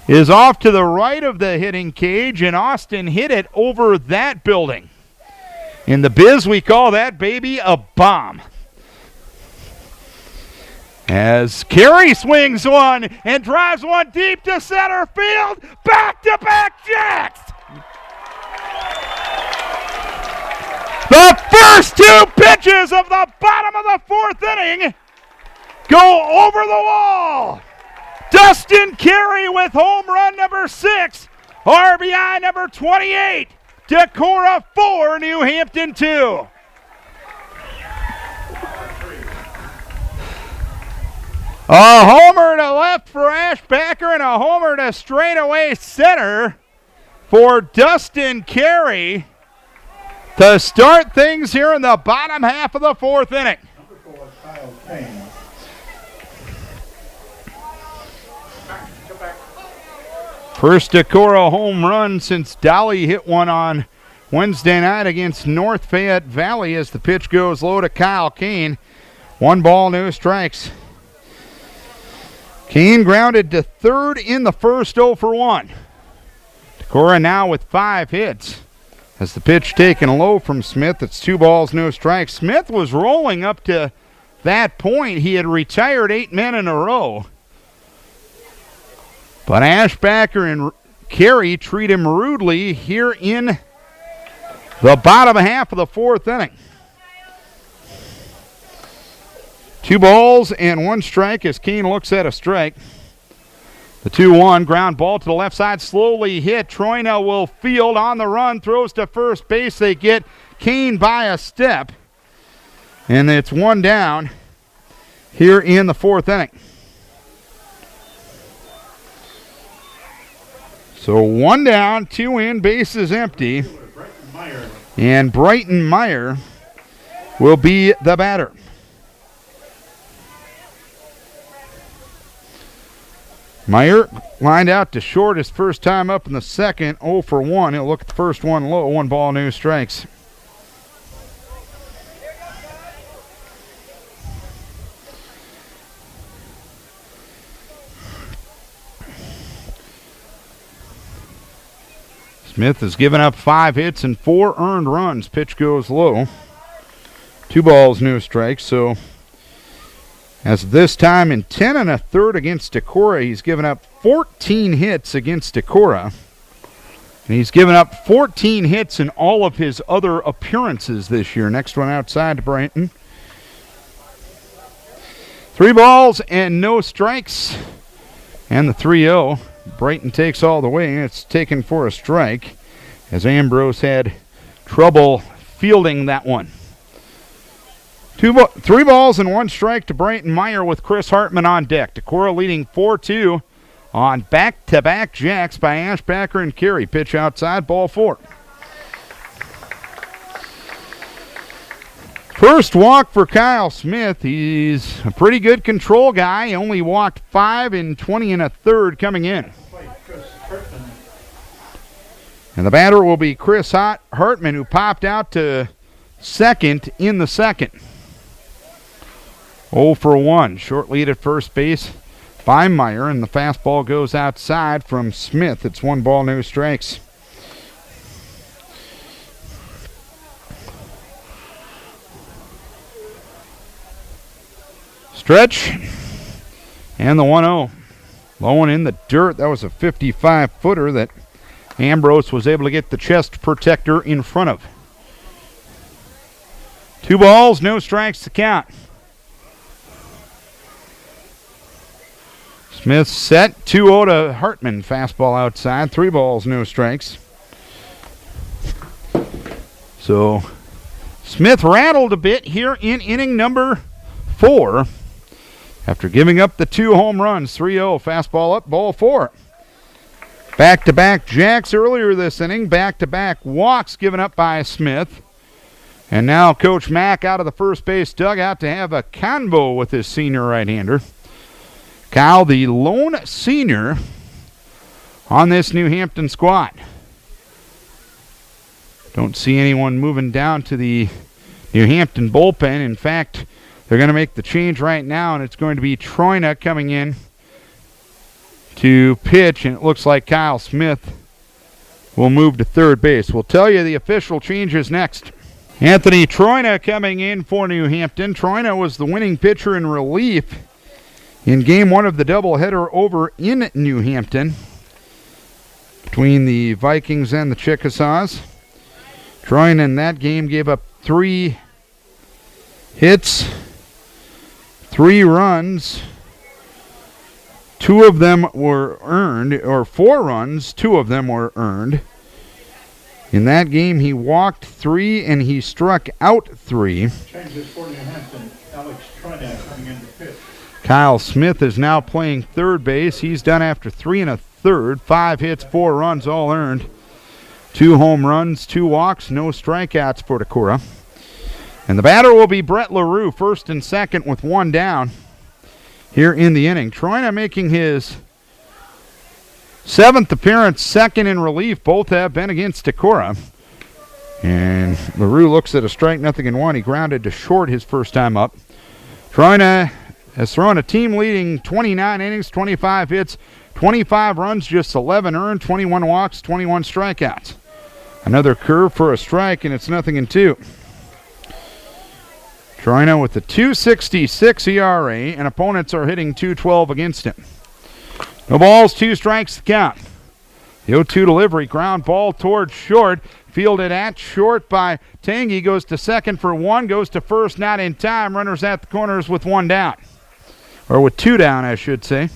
is off to the right of the hitting cage, and Austin hit it over that building. In the biz, we call that baby a bomb. As Carey swings one and drives one deep to center field, back-to-back jacks! The first 2 pitches of the bottom of the 4th inning go over the wall. Dustin Carey with home run number 6, RBI number 28. Decorah 4, New Hampton 2. A homer to left for Ashbacker and a homer to straightaway center for Dustin Carey to start things here in the bottom half of the 4th inning. First Decorah home run since Dolly hit one on Wednesday night against North Fayette Valley as the pitch goes low to Kyle Kane. 1 ball, no strikes. Kane grounded to 3rd in the 1st, 0 for 1. Decorah now with 5 hits. As the pitch taken low from Smith, it's 2 balls, no strikes. Smith was rolling up to that point. He had retired 8 men in a row. But Ashbacker and Carey treat him rudely here in the bottom half of the 4th inning. 2 balls and 1 strike as Kane looks at a strike. The 2-1 ground ball to the left side, slowly hit. Troina will field on the run, throws to first base. They get Kane by a step, and it's 1 down. here in the fourth inning. So 1 down, 2 in, bases empty. And Brighton Meyer will be the batter. Meyer lined out to short his first time up in the second, 0 for 1. He'll look at the first one low, 1 ball, no strikes. Smith has given up 5 hits and 4 earned runs. Pitch goes low. 2 balls, no strikes. So as this time in 10 1/3 against Decorah, he's given up 14 hits against Decorah. And he's given up 14 hits in all of his other appearances this year. Next one outside to Brighton. 3 balls and no strikes. And the 3-0. Brighton takes all the way, and it's taken for a strike as Ambrose had trouble fielding that one. 3 balls and 1 strike to Brighton Meyer with Chris Hartman on deck. Decorah leading 4-2 on back-to-back jacks by Ashbacker and Carey. Pitch outside, ball 4. First walk for Kyle Smith. He's a pretty good control guy. He only walked 5 in 20 1/3 coming in. And the batter will be Chris Hartman, who popped out to second in the second. 0 for 1. Short lead at first base by Meyer, and the fastball goes outside from Smith. It's 1 ball, no strikes. Stretch, and the 1-0. Low and in the dirt. That was a 55-footer that Ambrose was able to get the chest protector in front of. 2 balls, no strikes to count. Smith set, 2-0 to Hartman. Fastball outside, 3 balls, no strikes. So Smith rattled a bit here in inning number 4 after giving up the 2 home runs. 3-0, fastball up, ball 4. Back-to-back jacks earlier this inning, back-to-back walks given up by Smith. And now Coach Mack out of the first base dugout to have a convo with his senior right-hander. Kyle, the lone senior on this New Hampton squad. Don't see anyone moving down to the New Hampton bullpen. In fact, they're going to make the change right now, and it's going to be Troina coming in to pitch, and it looks like Kyle Smith will move to third base. We'll tell you the official changes next. Anthony Troina coming in for New Hampton. Troina was the winning pitcher in relief in Game 1 of the doubleheader over in New Hampton between the Vikings and the Chickasaws. Troina in that game gave up 3 hits, 3 runs. 2 of them were earned, or 4 runs, 2 of them were earned. In that game, he walked 3 and he struck out 3. Changes for New Hampton. Alex Troina coming in to pitch. Kyle Smith is now playing third base. He's done after 3 1/3. 5 hits, 4 runs, all earned. 2 home runs, 2 walks, no strikeouts for Decorah. And the batter will be Brett LaRue, first and second with 1 down here in the inning. Troina making his 7th appearance, second in relief. Both have been against Decorah. And LaRue looks at a strike, 0-1. He grounded to short his first time up. Troina has thrown a team-leading 29 innings, 25 hits, 25 runs, just 11 earned, 21 walks, 21 strikeouts. Another curve for a strike, and it's 0-2. Troina with the 2.66 ERA, and opponents are hitting .212 against him. No balls, 2 strikes to count. The 0-2 delivery, ground ball towards short. Fielded at short by Tangy. Goes to second for 1. Goes to first, not in time. Runners at the corners with 1 down. Or with 2 down, I should say.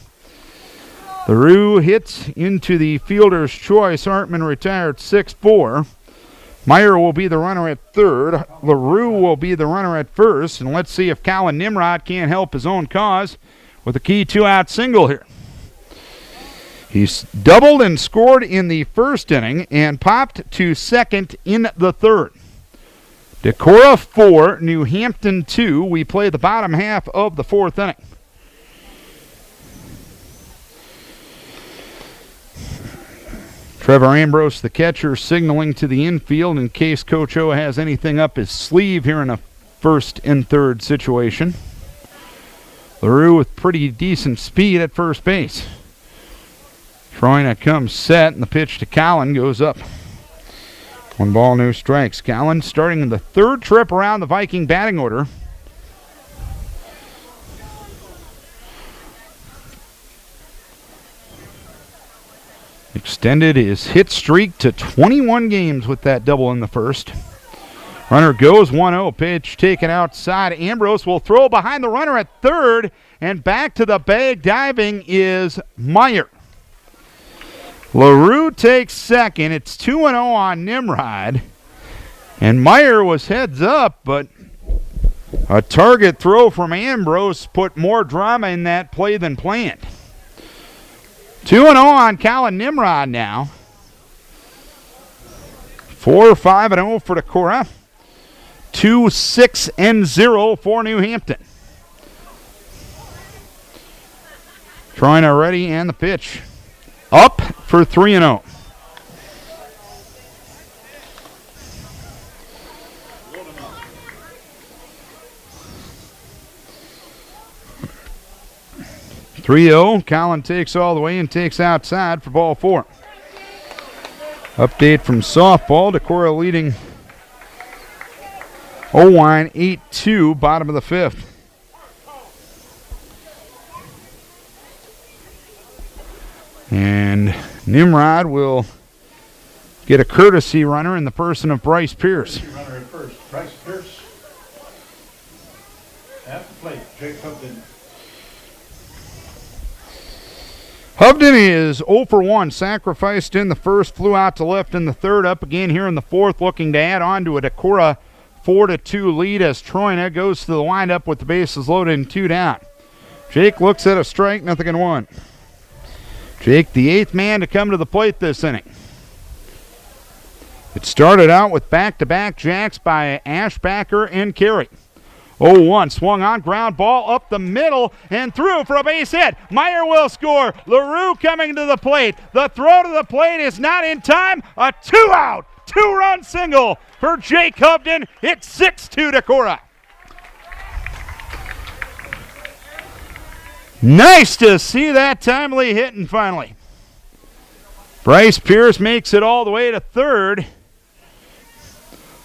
LaRue hits into the fielder's choice. Hartman retired 6-4. Meyer will be the runner at third. LaRue will be the runner at first. And let's see if Colin Nimrod can't help his own cause with a key two-out single here. He's doubled and scored in the first inning and popped to second in the third. Decorah 4, New Hampton 2. We play the bottom half of the fourth inning. Trevor Ambrose, the catcher, signaling to the infield in case Coach O has anything up his sleeve here in a first and third situation. LaRue with pretty decent speed at first base. Troina comes set, and the pitch to Collin goes up. 1 ball, no strikes. Collin starting in the third trip around the Viking batting order. Extended his hit streak to 21 games with that double in the first. Runner goes 1-0. Pitch taken outside. Ambrose will throw behind the runner at third. And back to the bag diving is Meyer. LaRue takes second. It's 2-0 on Nimrod. And Meyer was heads up, but a target throw from Ambrose put more drama in that play than planned. 2-0 on Colin Nimrod now. 4-5-0 for Decorah. 2-6-0 for New Hampton. Troina ready and the pitch. Up for 3-0. Collin takes all the way and takes outside for ball 4. Update from softball. Decorah leading Owine 8-2, bottom of the fifth. And Nimrod will get a courtesy runner in the person of Bryce Pierce. Courtesy runner at first. Bryce Pierce. At the plate, Jake Hubden. Hubden is 0 for 1, sacrificed in the first, flew out to left in the third, up again here in the fourth, looking to add on to a Decorah 4-2 lead as Troina goes to the windup with the bases loaded and 2 down. Jake looks at a strike, nothing in 1. Jake, the 8th man to come to the plate this inning. It started out with back-to-back jacks by Ashbacker and Carey. 0-1, swung on, ground ball up the middle and through for a base hit. Meyer will score. LaRue coming to the plate. The throw to the plate is not in time. A 2-out, 2-run single for Jake Hubden. It's 6-2 Decorah. Nice to see that timely hitting finally. Bryce Pierce makes it all the way to third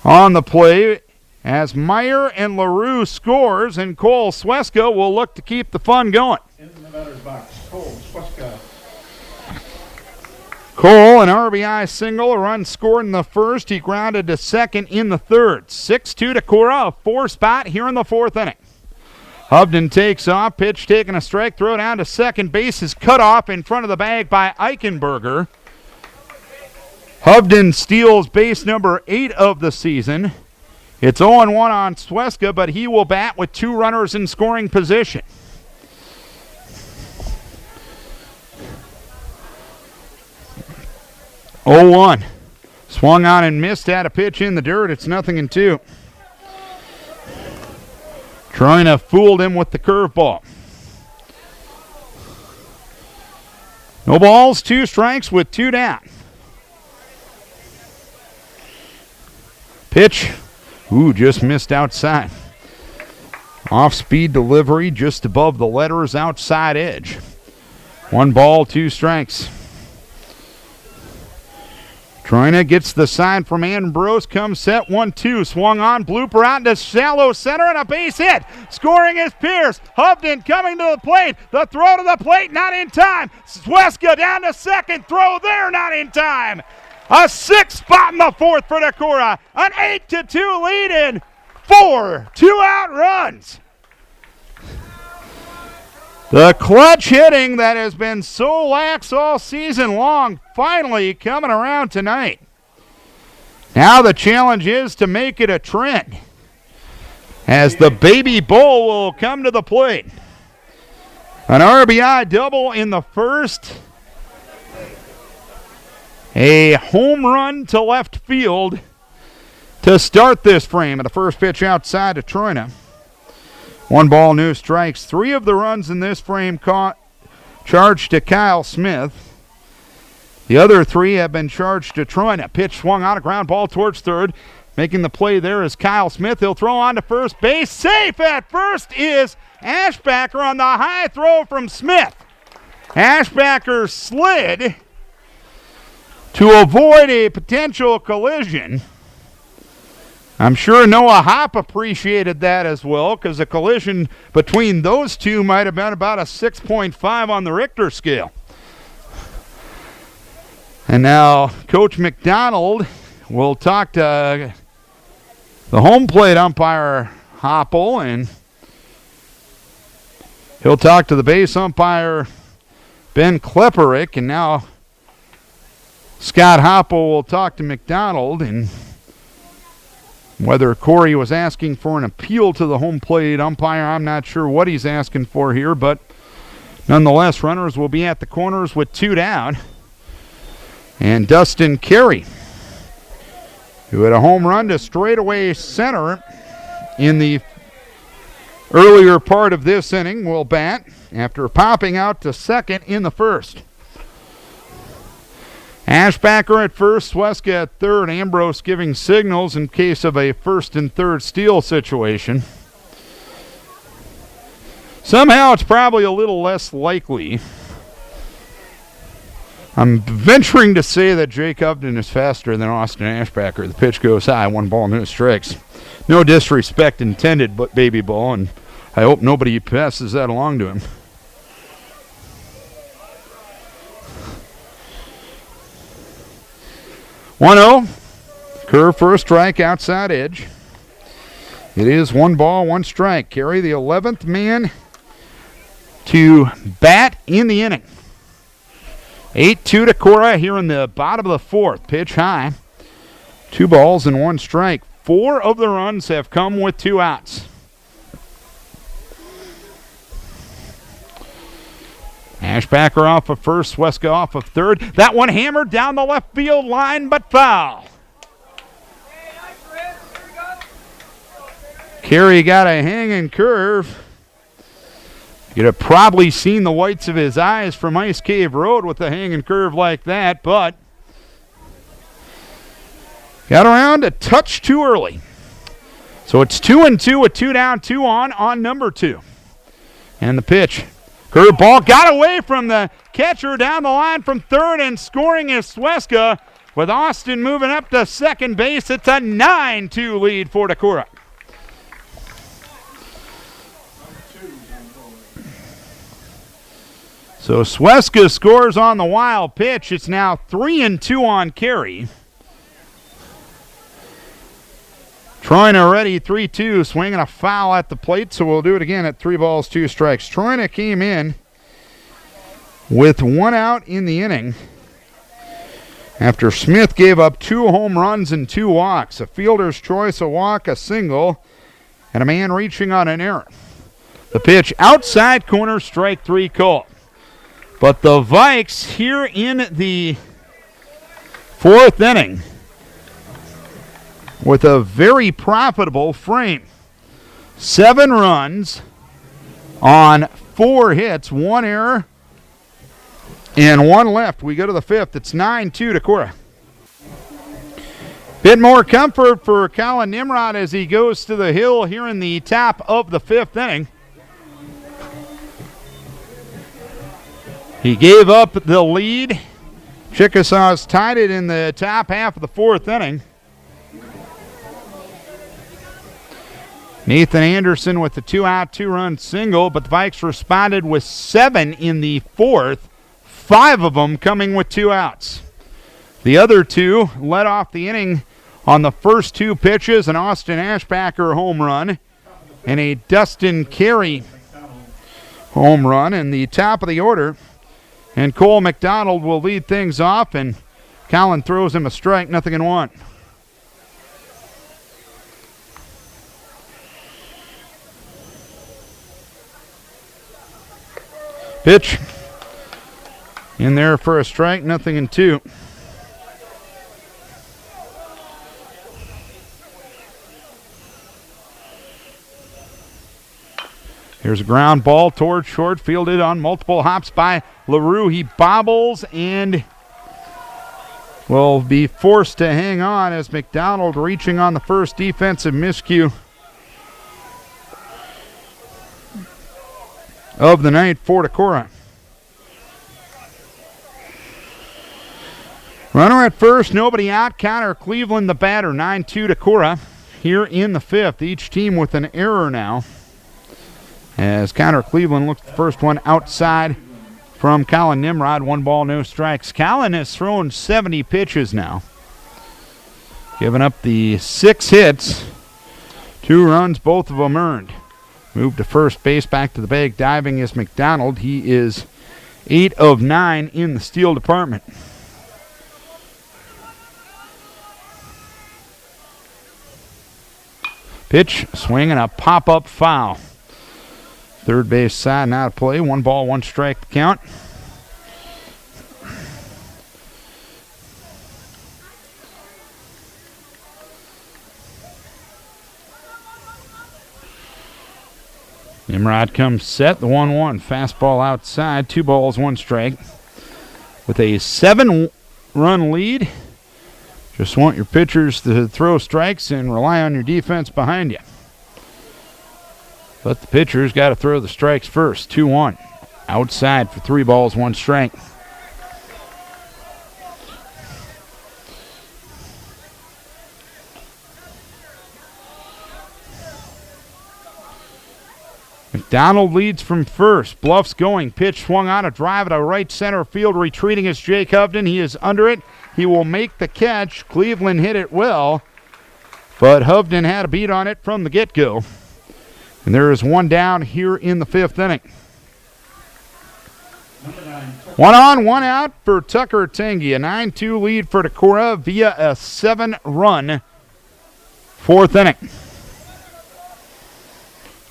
on the play as Meyer and LaRue scores, and Cole Sweska will look to keep the fun going. In the batter's box, Cole Sweska. Cole, an RBI single, a run scored in the first. He grounded to second in the third. 6-2 Decorah, a 4 spot here in the fourth inning. Hubden takes off, pitch taking a strike, throw down to second base is cut off in front of the bag by Eichenberger. Hubden steals base number 8 of the season. It's 0-1 on Sweska, but he will bat with 2 runners in scoring position. Oh-1. Swung on and missed at a pitch in the dirt. It's 0-2. Troina fooled him with the curveball. No balls, 2 strikes with 2 down. Pitch. Just missed outside. Off-speed delivery just above the letters outside edge. 1 ball, 2 strikes. Troina gets the sign from Ambrose, comes set, 1-2, swung on, blooper out into shallow center, and a base hit. Scoring is Pierce. Hubden coming to the plate. The throw to the plate, not in time. Sweska down to second, throw there, not in time. A 6th spot in the fourth for Decorah. An 8-2 lead in 4 2-out runs. The clutch hitting that has been so lax all season long finally coming around tonight. Now the challenge is to make it a trend, as the baby bull will come to the plate. An RBI double in the first. A home run to left field to start this frame. And the first pitch outside to Troina. 1 ball, no strikes. 3 of the runs in this frame charged to Kyle Smith. The other 3 have been charged to Troina. Pitch swung on, a ground ball towards third. Making the play there is Kyle Smith. He'll throw on to first base. Safe at first is Ashbacker on the high throw from Smith. Ashbacker slid to avoid a potential collision. I'm sure Noah Hopp appreciated that as well, because a collision between those two might have been about a 6.5 on the Richter scale. And now Coach McDonald will talk to the home plate umpire, Hoppel, and he'll talk to the base umpire, Ben Klepperick, and now Scott Hoppel will talk to McDonald, and whether Corey was asking for an appeal to the home plate umpire, I'm not sure what he's asking for here, but nonetheless, runners will be at the corners with 2 down. And Dustin Carey, who had a home run to straightaway center in the earlier part of this inning, will bat after popping out to second in the first. Ashbacker at first, Sweska at third, Ambrose giving signals in case of a first and third steal situation. Somehow it's probably a little less likely. I'm venturing to say that Jake Upton is faster than Austin Ashbacker. The pitch goes high, 1 ball, no strikes. No disrespect intended, but baby ball, and I hope nobody passes that along to him. (1-0). Curve for a strike, outside edge. It is 1 ball, 1 strike. Carey, the 11th man to bat in the inning. 8-2 Decorah here in the bottom of the 4th. Pitch high. 2 balls and 1 strike. 4 of the runs have come with 2 outs. Ashbacker off of first, Sweska off of third. That one hammered down the left field line, but foul. Carey got a hanging curve. You'd have probably seen the whites of his eyes from Ice Cave Road with a hanging curve like that, but got around a touch too early. So it's 2-2 with 2 down, 2 on number 2. And the pitch. Curve ball got away from the catcher down the line from third, and scoring is Sweska with Austin moving up to second base. It's a 9-2 lead for Decorah. So Sweska scores on the wild pitch. It's now 3-2 on Carey. Troina ready, 3-2, swinging a foul at the plate, so we'll do it again at 3 balls, 2 strikes. Troina came in with 1 out in the inning after Smith gave up 2 home runs and 2 walks. A fielder's choice, a walk, a single, and a man reaching on an error. The pitch outside corner, strike 3 call. But the Vikes here in the 4th inning with a very profitable frame. 7 runs on 4 hits, 1 error, and 1 left. We go to the 5th. It's 9-2 Decorah. Bit more comfort for Colin Nimrod as he goes to the hill here in the top of the 5th inning. He gave up the lead. Chickasaws tied it in the top half of the 4th inning. Nathan Anderson with the 2-out, 2-run single, but the Vikes responded with 7 in the 4th, 5 of them coming with 2 outs. The other 2 led off the inning on the first 2 pitches, an Austin Ashbacker home run and a Dustin Carey home run in the top of the order. And Cole McDonald will lead things off, and Colin throws him a strike, 0-1. Pitch in there for a strike, 0-2. Here's a ground ball towards short, fielded on multiple hops by LaRue. He bobbles and will be forced to hang on as McDonald reaching on the first defensive miscue of the night for Decorah. Runner at first, nobody out. Connor Cleveland, the batter, 9-2 Decorah here in the fifth. Each team with an error now, as Connor Cleveland looks the first one outside from Colin Nimrod. 1 ball, no strikes. Colin has thrown 70 pitches now, giving up the 6 hits, 2 runs, both of them earned. Moved to first base, back to the bag, diving is McDonald. He is 8 of 9 in the steal department. Pitch, swing, and a pop-up foul. Third base side now to play. 1 ball, 1 strike to count. Nimrod comes set. The 1-1 fastball outside. 2 balls, 1 strike. With a 7-run lead, just want your pitchers to throw strikes and rely on your defense behind you. But the pitcher's got to throw the strikes first. 2-1. Outside for 3 balls, 1 strike. McDonald leads from first. Bluff's going. Pitch swung on, a drive to right center field. Retreating is Jake Hovden. He is under it. He will make the catch. Cleveland hit it well, but Hovden had a beat on it from the get-go. And there is 1 down here in the 5th inning. 1 on, 1 out for Tucker Tangy. A 9-2 lead for Decorah via a 7-run 4th inning.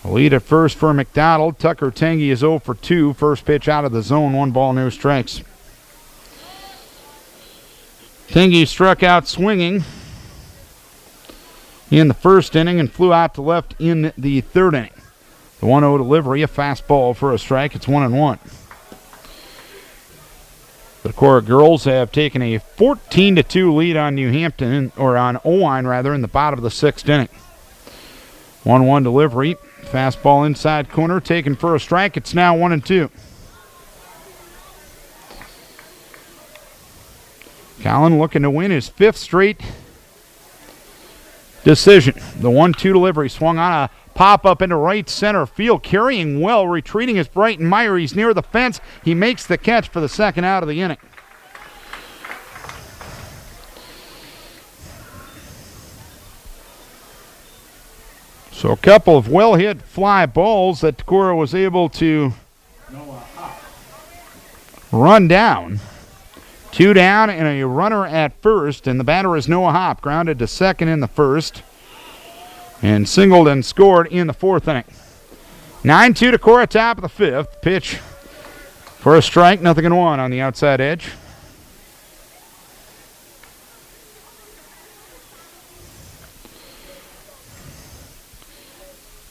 A lead at first for McDonald. Tucker Tangy is 0 for 2. First pitch out of the zone. 1 ball, no strikes. Tangy struck out swinging in the first inning and flew out to left in the 3rd inning. The 1-0 delivery, a fastball for a strike. It's 1-1. The Decorah girls have taken a 14-2 lead on New Hampton, or on Owine rather, in the bottom of the 6th inning. 1-1 delivery, fastball inside corner, taken for a strike. It's now 1-2. Colin looking to win his 5th straight decision. The 1-2 delivery swung on a pop-up into right center field. Carrying well, retreating is Brighton Meyer. He's near the fence. He makes the catch for the 2nd out of the inning. So a couple of well-hit fly balls that Decorah was able to run down. 2 down and a runner at first, and the batter is Noah Hopp. Grounded to second in the 1st and singled and scored in the 4th inning. 9-2 Decorah, top of the 5th. Pitch for a strike, 0-1 on the outside edge.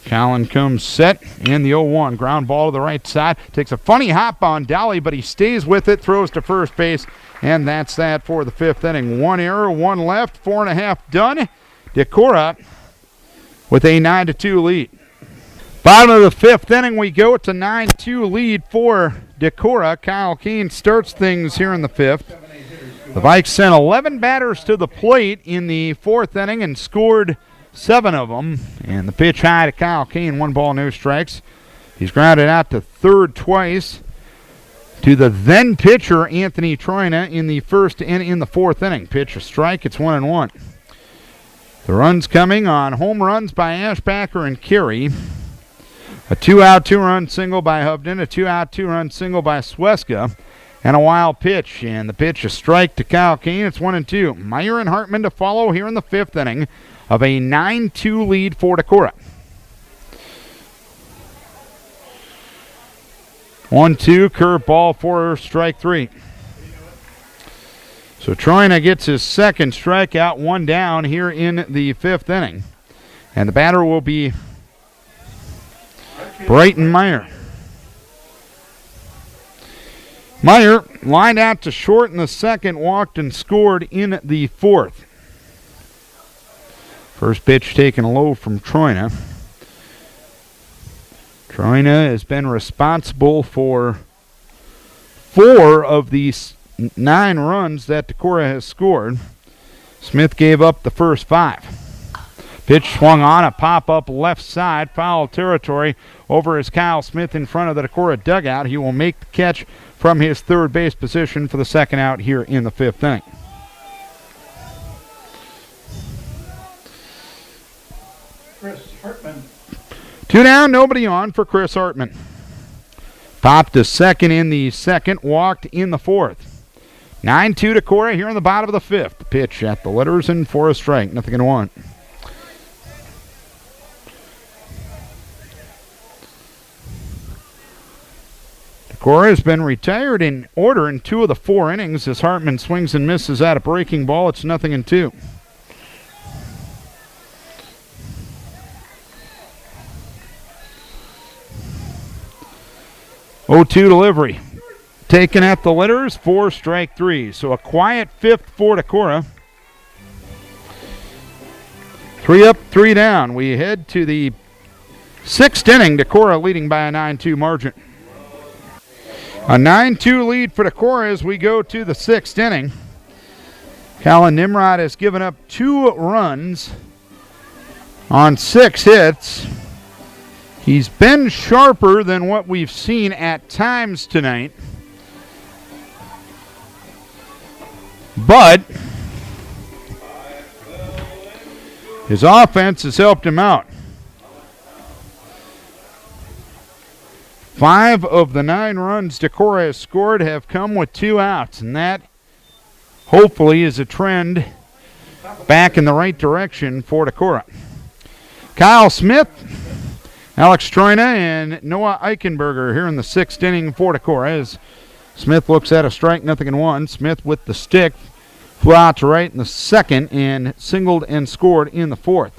Colin comes set, and the 0-1 ground ball to the right side. Takes a funny hop on Dolly, but he stays with it, throws to first base, and that's that for the 5th inning. 1 error, 1 left, 4.5 done. Decorah with a 9-2 lead. Bottom of the 5th inning we go. It's a 9-2 lead for Decorah. Kyle Kane starts things here in the 5th. The Vikes sent 11 batters to the plate in the 4th inning and scored 7 of them. And the pitch high to Kyle Kane, 1 ball, no strikes. He's grounded out to third twice to the then pitcher Anthony Troina in the 1st and in the 4th inning. Pitch a strike, it's 1-1. The runs coming on home runs by Ashbacker and Carey. A 2-out, 2-run single by Hovden, a 2-out, 2-run single by Sweska, and a wild pitch. And the pitch a strike to Kyle Kane. It's 1-2. Meyer and Hartman to follow here in the 5th inning of a 9-2 lead for Decorah. 1-2, curveball for strike 3. So Troina gets his second strikeout, 1 down here in the 5th inning. And the batter will be Brighton Meyer. Meyer lined out to short in the 2nd, walked and scored in the 4th. First pitch taken low from Troina. Troina has been responsible for 4 of these 9 runs that Decorah has scored. Smith gave up the first 5. Pitch swung on, a pop-up left side, foul territory over as Kyle Smith in front of the Decorah dugout. He will make the catch from his third base position for the second out here in the 5th inning. Chris Hartman. 2 down, nobody on for Chris Hartman. Popped to second in the 2nd, walked in the 4th. 9-2 Decorah here in the bottom of the 5th. The pitch at the letters and for a strike, nothing in 1. Decorah has been retired in order in 2 of the 4 innings as Hartman swings and misses at a breaking ball. It's nothing in 2. Oh-2 delivery. Taken at the letters for strike 3. So a quiet 5th for Decorah. 3 up, 3 down. We head to the 6th inning. Decorah leading by a 9-2 margin. A 9-2 lead for Decorah as we go to the 6th inning. Colin Nimrod has given up 2 runs on 6 hits. He's been sharper than what we've seen at times tonight. But his offense has helped him out. 5 of the 9 runs Decorah has scored have come with 2 outs, and that hopefully is a trend back in the right direction for Decorah. Kyle Smith, Alex Troina, and Noah Eichenberger here in the 6th inning for Decorah as Smith looks at a strike, nothing in 1. Smith with the stick flew out to right in the 2nd and singled and scored in the 4th.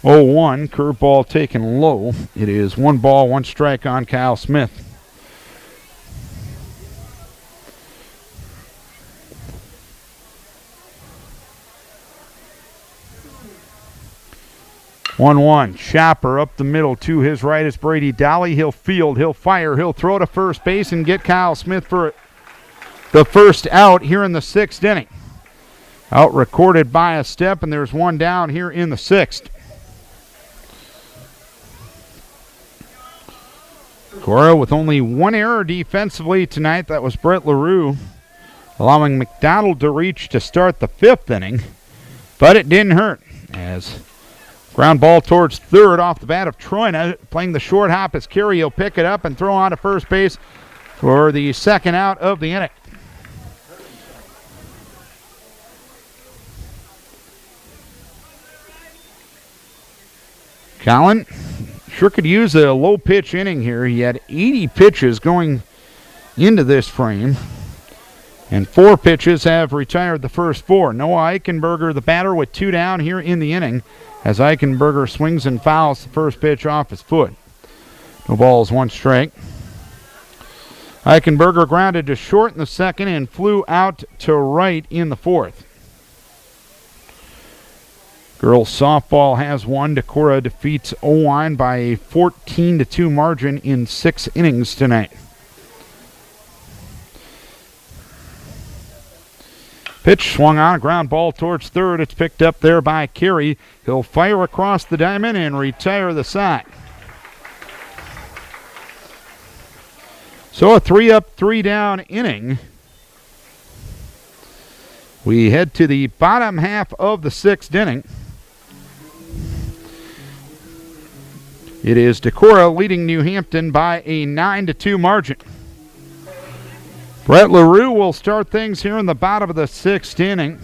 0-1, curveball taken low. It is 1 ball, 1 strike on Kyle Smith. One, Shopper up the middle to his right is Brady Dolly. He'll field, he'll fire, he'll throw to first base and get Kyle Smith for the first out here in the 6th inning. Out recorded by a step, and there's 1 down here in the 6th. Decorah with only 1 error defensively tonight. That was Brett LaRue, allowing McDonald to reach to start the 5th inning. But it didn't hurt as ground ball towards third off the bat of Troina. Playing the short hop as Carey will pick it up and throw on to first base for the second out of the inning. Colin sure could use a low pitch inning here. He had 80 pitches going into this frame, and 4 pitches have retired the first 4. Noah Eichenberger, the batter, with 2 down here in the inning as Eichenberger swings and fouls the first pitch off his foot. No balls, 1 strike. Eichenberger grounded to short in the 2nd and flew out to right in the 4th. Girls softball has won. Decorah defeats Owine by a 14-2 margin in 6 innings tonight. Pitch swung on, a ground ball towards third. It's picked up there by Carey. He'll fire across the diamond and retire the side. So a 3 up, 3 down inning. We head to the bottom half of the 6th inning. It is Decorah leading New Hampton by a 9-2 margin. Brett LaRue will start things here in the bottom of the 6th inning.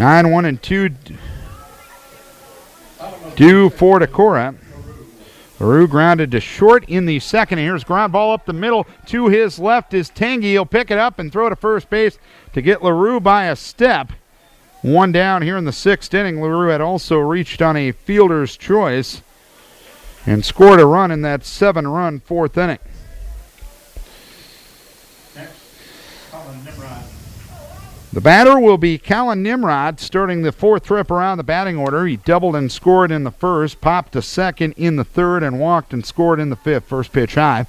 9-1-2 due for Decorah. LaRue grounded to short in the second. Here's ground ball up the middle. To his left is Tangy. He'll pick it up and throw to first base to get LaRue by a step. One down here in the sixth inning. LaRue had also reached on a fielder's choice and scored a run in that 7-run fourth inning. The batter will be Colin Nimrod, starting the fourth trip around the batting order. He doubled and scored in the first, popped to second in the third, and walked and scored in the fifth. First pitch high.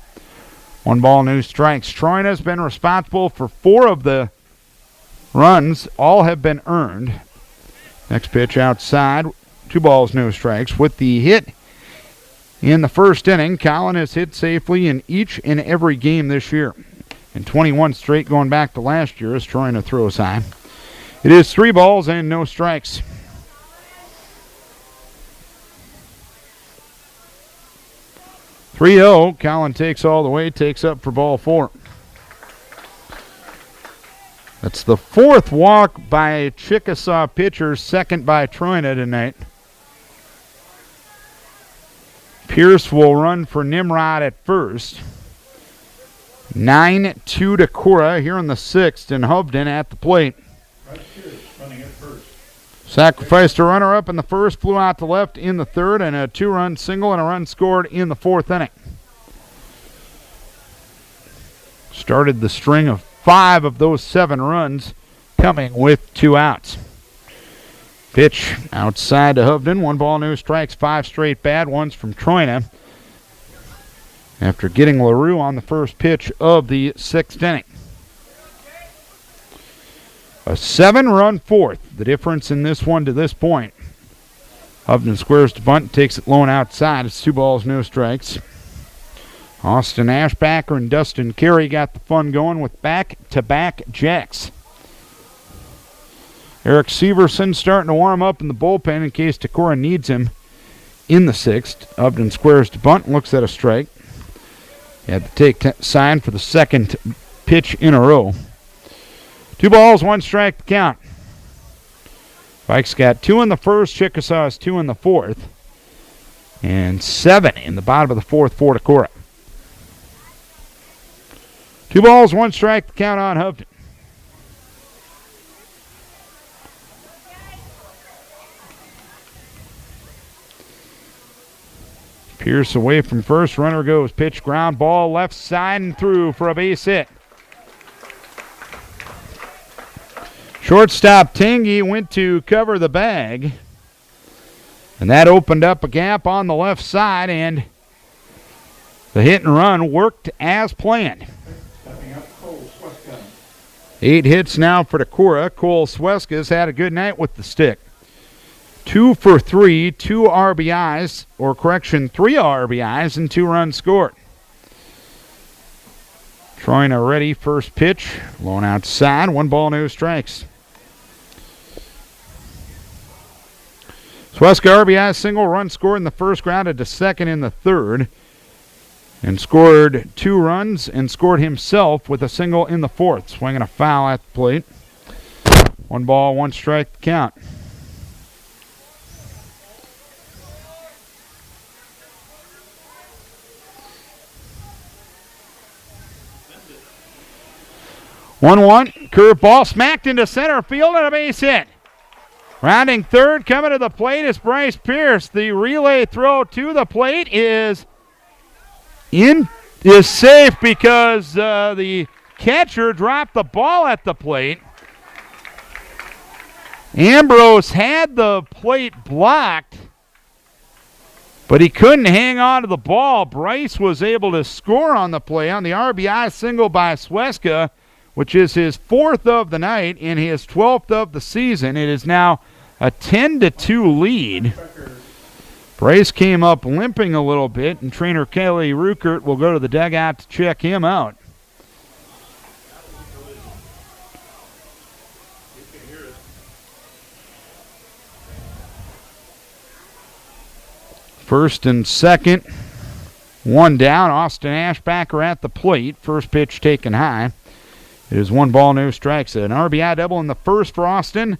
1 ball, no strikes. Troyna has been responsible for 4 of the runs. All have been earned. Next pitch outside. 2 balls, no strikes. With the hit in the first inning, Colin has hit safely in each and every game this year. And 21 straight going back to last year as Troyna throws high. It is 3 balls and no strikes. (3-0). Colin takes all the way, takes up for ball 4. That's the 4th walk by a Chickasaw pitcher, second by Troyna tonight. Pierce will run for Nimrod at first. 9-2 Decorah here in the 6th, and Hampton at the plate. Sacrificed a runner up in the first, flew out to left in the third, and a 2-run single and a run scored in the 4th inning. Started the string of 5 of those 7 runs coming with 2 outs. Pitch outside to Hampton. 1 ball, no strikes, 5 straight bad ones from Troyna after getting LaRue on the first pitch of the 6th inning. A 7-run fourth, the difference in this one to this point. Hampton squares to bunt, takes it low and outside. It's 2 balls, no strikes. Austin Ashbacker and Dustin Carey got the fun going with back-to-back jacks. Eric Severson starting to warm up in the bullpen in case Decorah needs him in the 6th. Hampton squares to bunt and looks at a strike. He had to take sign for the 2nd pitch in a row. 2 balls, 1 strike to count. Vikes got 2 in the first. Chickasaw has 2 in the 4th. And 7 in the bottom of the 4th for Decorah. 2 balls, 1 strike to count on Hampton. Pierce away from first. Runner goes. Pitch, ground ball, left side and through for a base hit. Shortstop Tangy went to cover the bag. And that opened up a gap on the left side, and the hit and run worked as planned. 8 hits now for Decorah. Cole Sweska's had a good night with the stick. 2 for 3, 2 RBIs, or correction, 3 RBIs and 2 runs scored. Troyna ready, first pitch, blown outside, 1 ball, no strikes. Sweska RBI single, run scored in the first, grounded to second in the third, and scored 2 runs and scored himself with a single in the 4th. Swinging a foul at the plate. 1 ball, 1 strike to count. One, curveball smacked into center field and a base hit. Rounding third, coming to the plate is Bryce Pierce. The relay throw to the plate is safe because the catcher dropped the ball at the plate. Ambrose had the plate blocked, but he couldn't hang on to the ball. Bryce was able to score on the play on the RBI single by Sweska, which is his 4th of the night and his 12th of the season. It is now a 10-2 lead. Bryce came up limping a little bit, and trainer Kelly Ruckert will go to the dugout to check him out. First and second, 1 down. Austin Ashbacker at the plate. First pitch taken high. It is 1 ball, no strikes. An RBI double in the first for Austin.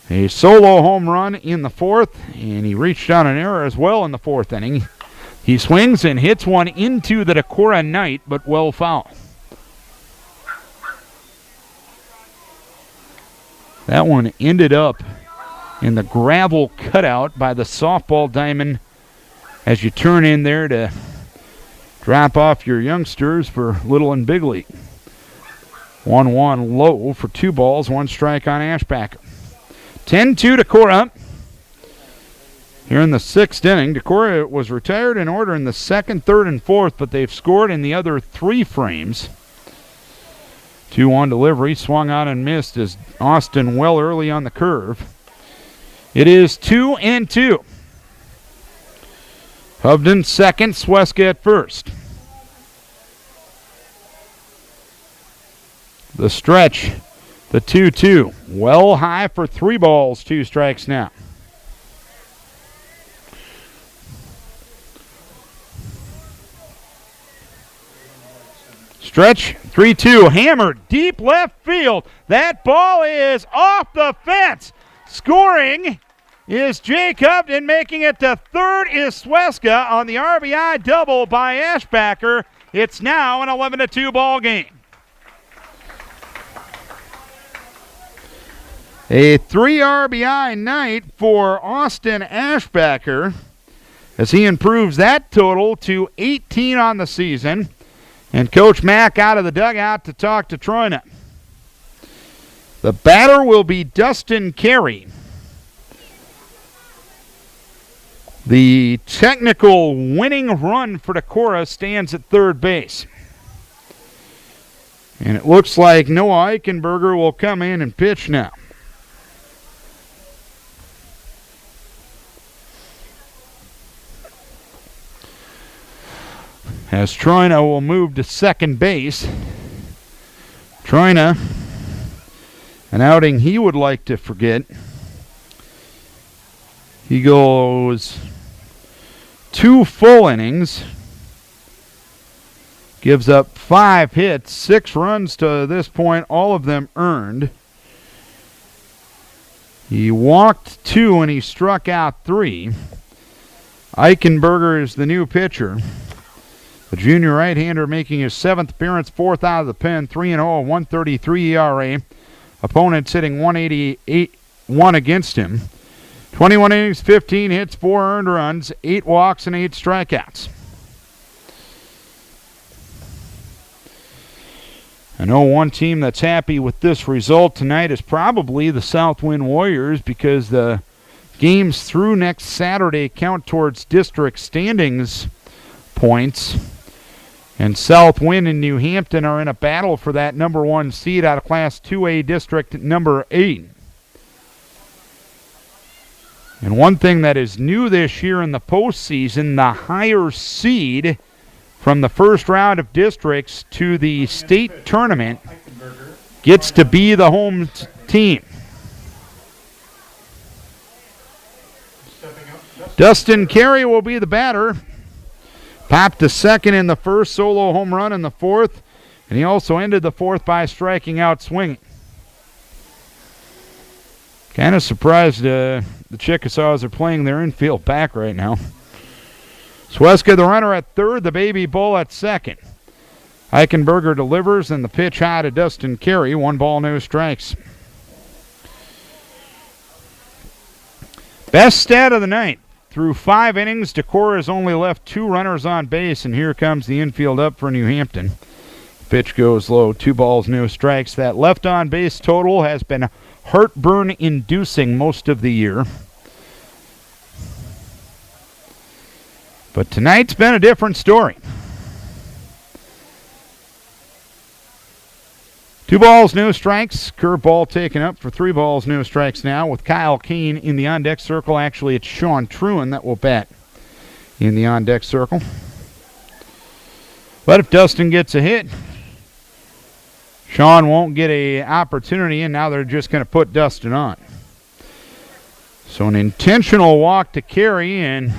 A solo home run in the fourth, and he reached on an error as well in the fourth inning. He swings and hits one into the Decorah Knight, but well foul. That one ended up in the gravel cutout by the softball diamond as you turn in there to drop off your youngsters for Little and Big League. 1-1 low for 2 balls, 1 strike on Ashbacker. 10-2 Decorah. Here in the 6th inning, Decorah was retired in order in the 2nd, 3rd, and 4th, but they've scored in the other 3 frames. 2-1 delivery, swung on and missed as Austin well early on the curve. It is 2-2. Hovden second, Sweska at first. The stretch, the 2-2. Well high for 3 balls, 2 strikes now. Stretch, 3-2, hammered, deep left field. That ball is off the fence. Scoring is Jake Hovden, making it to third is Sweska on the RBI double by Ashbacker. It's now an 11-2 ball game. A 3 RBI night for Austin Ashbacker as he improves that total to 18 on the season. And Coach Mack out of the dugout to talk to Troina. The batter will be Dustin Carey. The technical winning run for Decorah stands at third base. And it looks like Noah Eichenberger will come in and pitch now. As Troina will move to second base. Troina, an outing he would like to forget. He goes 2 full innings. Gives up 5 hits, 6 runs to this point, all of them earned. He walked 2 and he struck out 3. Eichenberger is the new pitcher. The junior right-hander making his 7th appearance, 4th out of the pen, 3-0, 1.33 ERA. Opponent sitting 188-1 against him. 21 innings, 15 hits, 4 earned runs, 8 walks, and 8 strikeouts. I know one team that's happy with this result tonight is probably the Southwind Warriors because the games through next Saturday count towards district standings points. And Southwind and New Hampton are in a battle for that number 1 seed out of Class 2A District number 8. And one thing that is new this year in the postseason, the higher seed from the first round of districts to the state tournament gets to be the home team. Dustin Carey will be the batter. Popped to second in the first, solo home run in the fourth, and he also ended the fourth by striking out swinging. Kind of surprised the Chickasaws are playing their infield back right now. Sweska, the runner at third, the baby bull at second. Eichenberger delivers, and the pitch high to Dustin Carey. 1 ball, no strikes. Best stat of the night. Through 5 innings, Decorah has only left 2 runners on base, and here comes the infield up for New Hampton. Pitch goes low, 2 balls, no strikes. That left on base total has been heartburn-inducing most of the year. But tonight's been a different story. 2 balls, no strikes. Curveball taken up for 3 balls, no strikes now with Kyle Kane in the on-deck circle. Actually, it's Sean Truan that will bat in the on-deck circle. But if Dustin gets a hit, Sean won't get an opportunity, and now they're just going to put Dustin on. So an intentional walk to Carey, and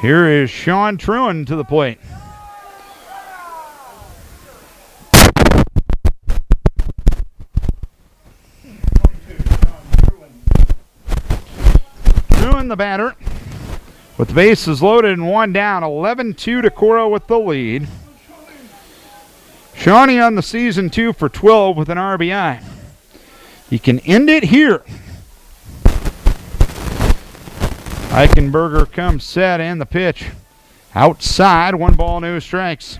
here is Sean Truan to the plate. Truen, the batter. With the bases loaded and one down, 11-2 Decorah with the lead. Shawnee on the season 2 for 12 with an RBI. He can end it here. Eichenberger comes set and the pitch. Outside, 1 ball, no strikes.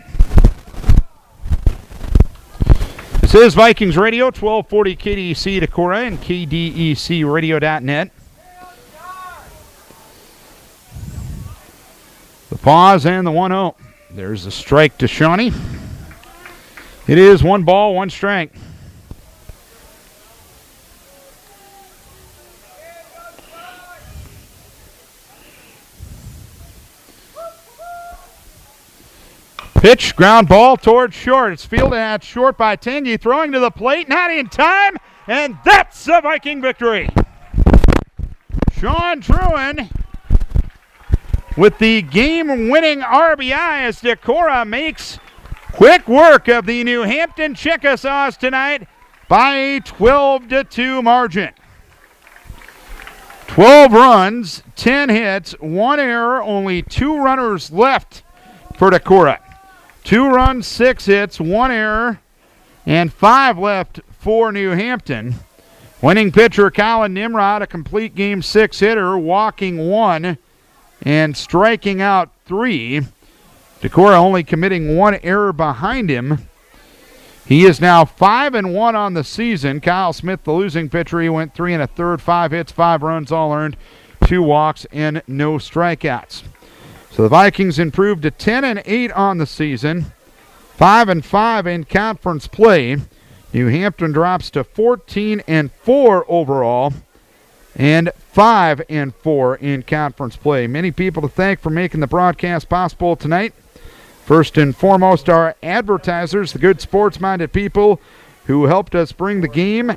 This is Vikings Radio, 1240 KDEC Decorah and KDECradio.net. The pause and the 1-0. There's a strike to Shawnee. It is 1 ball, 1 strike. Pitch, ground ball towards short. It's fielded at short by Tangy, throwing to the plate, not in time, and that's a Viking victory. Sean Truen with the game-winning RBI as Decorah makes quick work of the New Hampton Chickasaws tonight by a 12-2 margin. 12 runs, 10 hits, 1 error, only 2 runners left for Decorah. 2 runs, 6 hits, 1 error, and 5 left for New Hampton. Winning pitcher Colin Nimrod, a complete game 6 hitter, walking 1 and striking out 3. Decorah only committing 1 error behind him. He is now 5-1 on the season. Kyle Smith, the losing pitcher, he went 3 1/3, 5 hits, 5 runs, all earned, 2 walks, and no strikeouts. So the Vikings improved to 10-8 on the season, 5-5 in conference play. New Hampton drops to 14-4 overall, and 5-4 in conference play. Many people to thank for making the broadcast possible tonight. First and foremost, our advertisers, the good sports-minded people who helped us bring the game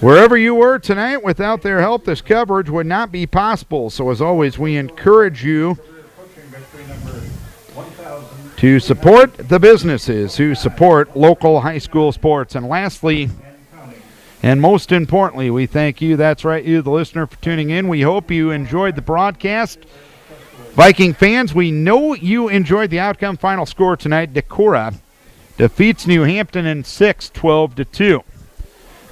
wherever you were tonight. Without their help, this coverage would not be possible. So as always, we encourage you to support the businesses who support local high school sports. And lastly, and most importantly, we thank you, that's right, you, the listener, for tuning in. We hope you enjoyed the broadcast. Viking fans, we know you enjoyed the outcome. Final score tonight, Decorah defeats New Hampton in 6, 12-2.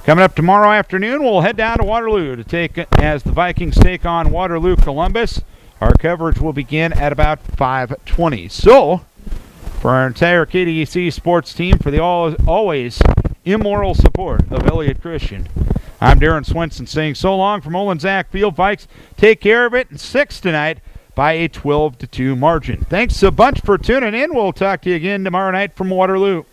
Coming up tomorrow afternoon, we'll head down to Waterloo as the Vikings take on Waterloo Columbus. Our coverage will begin at about 5:20. So, for our entire KDEC sports team, for the always immoral support of Elliott Christian, I'm Darren Swenson saying so long from Olin Zach Field. Vikes take care of it in 6 tonight by a 12-2 margin. Thanks a bunch for tuning in. We'll talk to you again tomorrow night from Waterloo.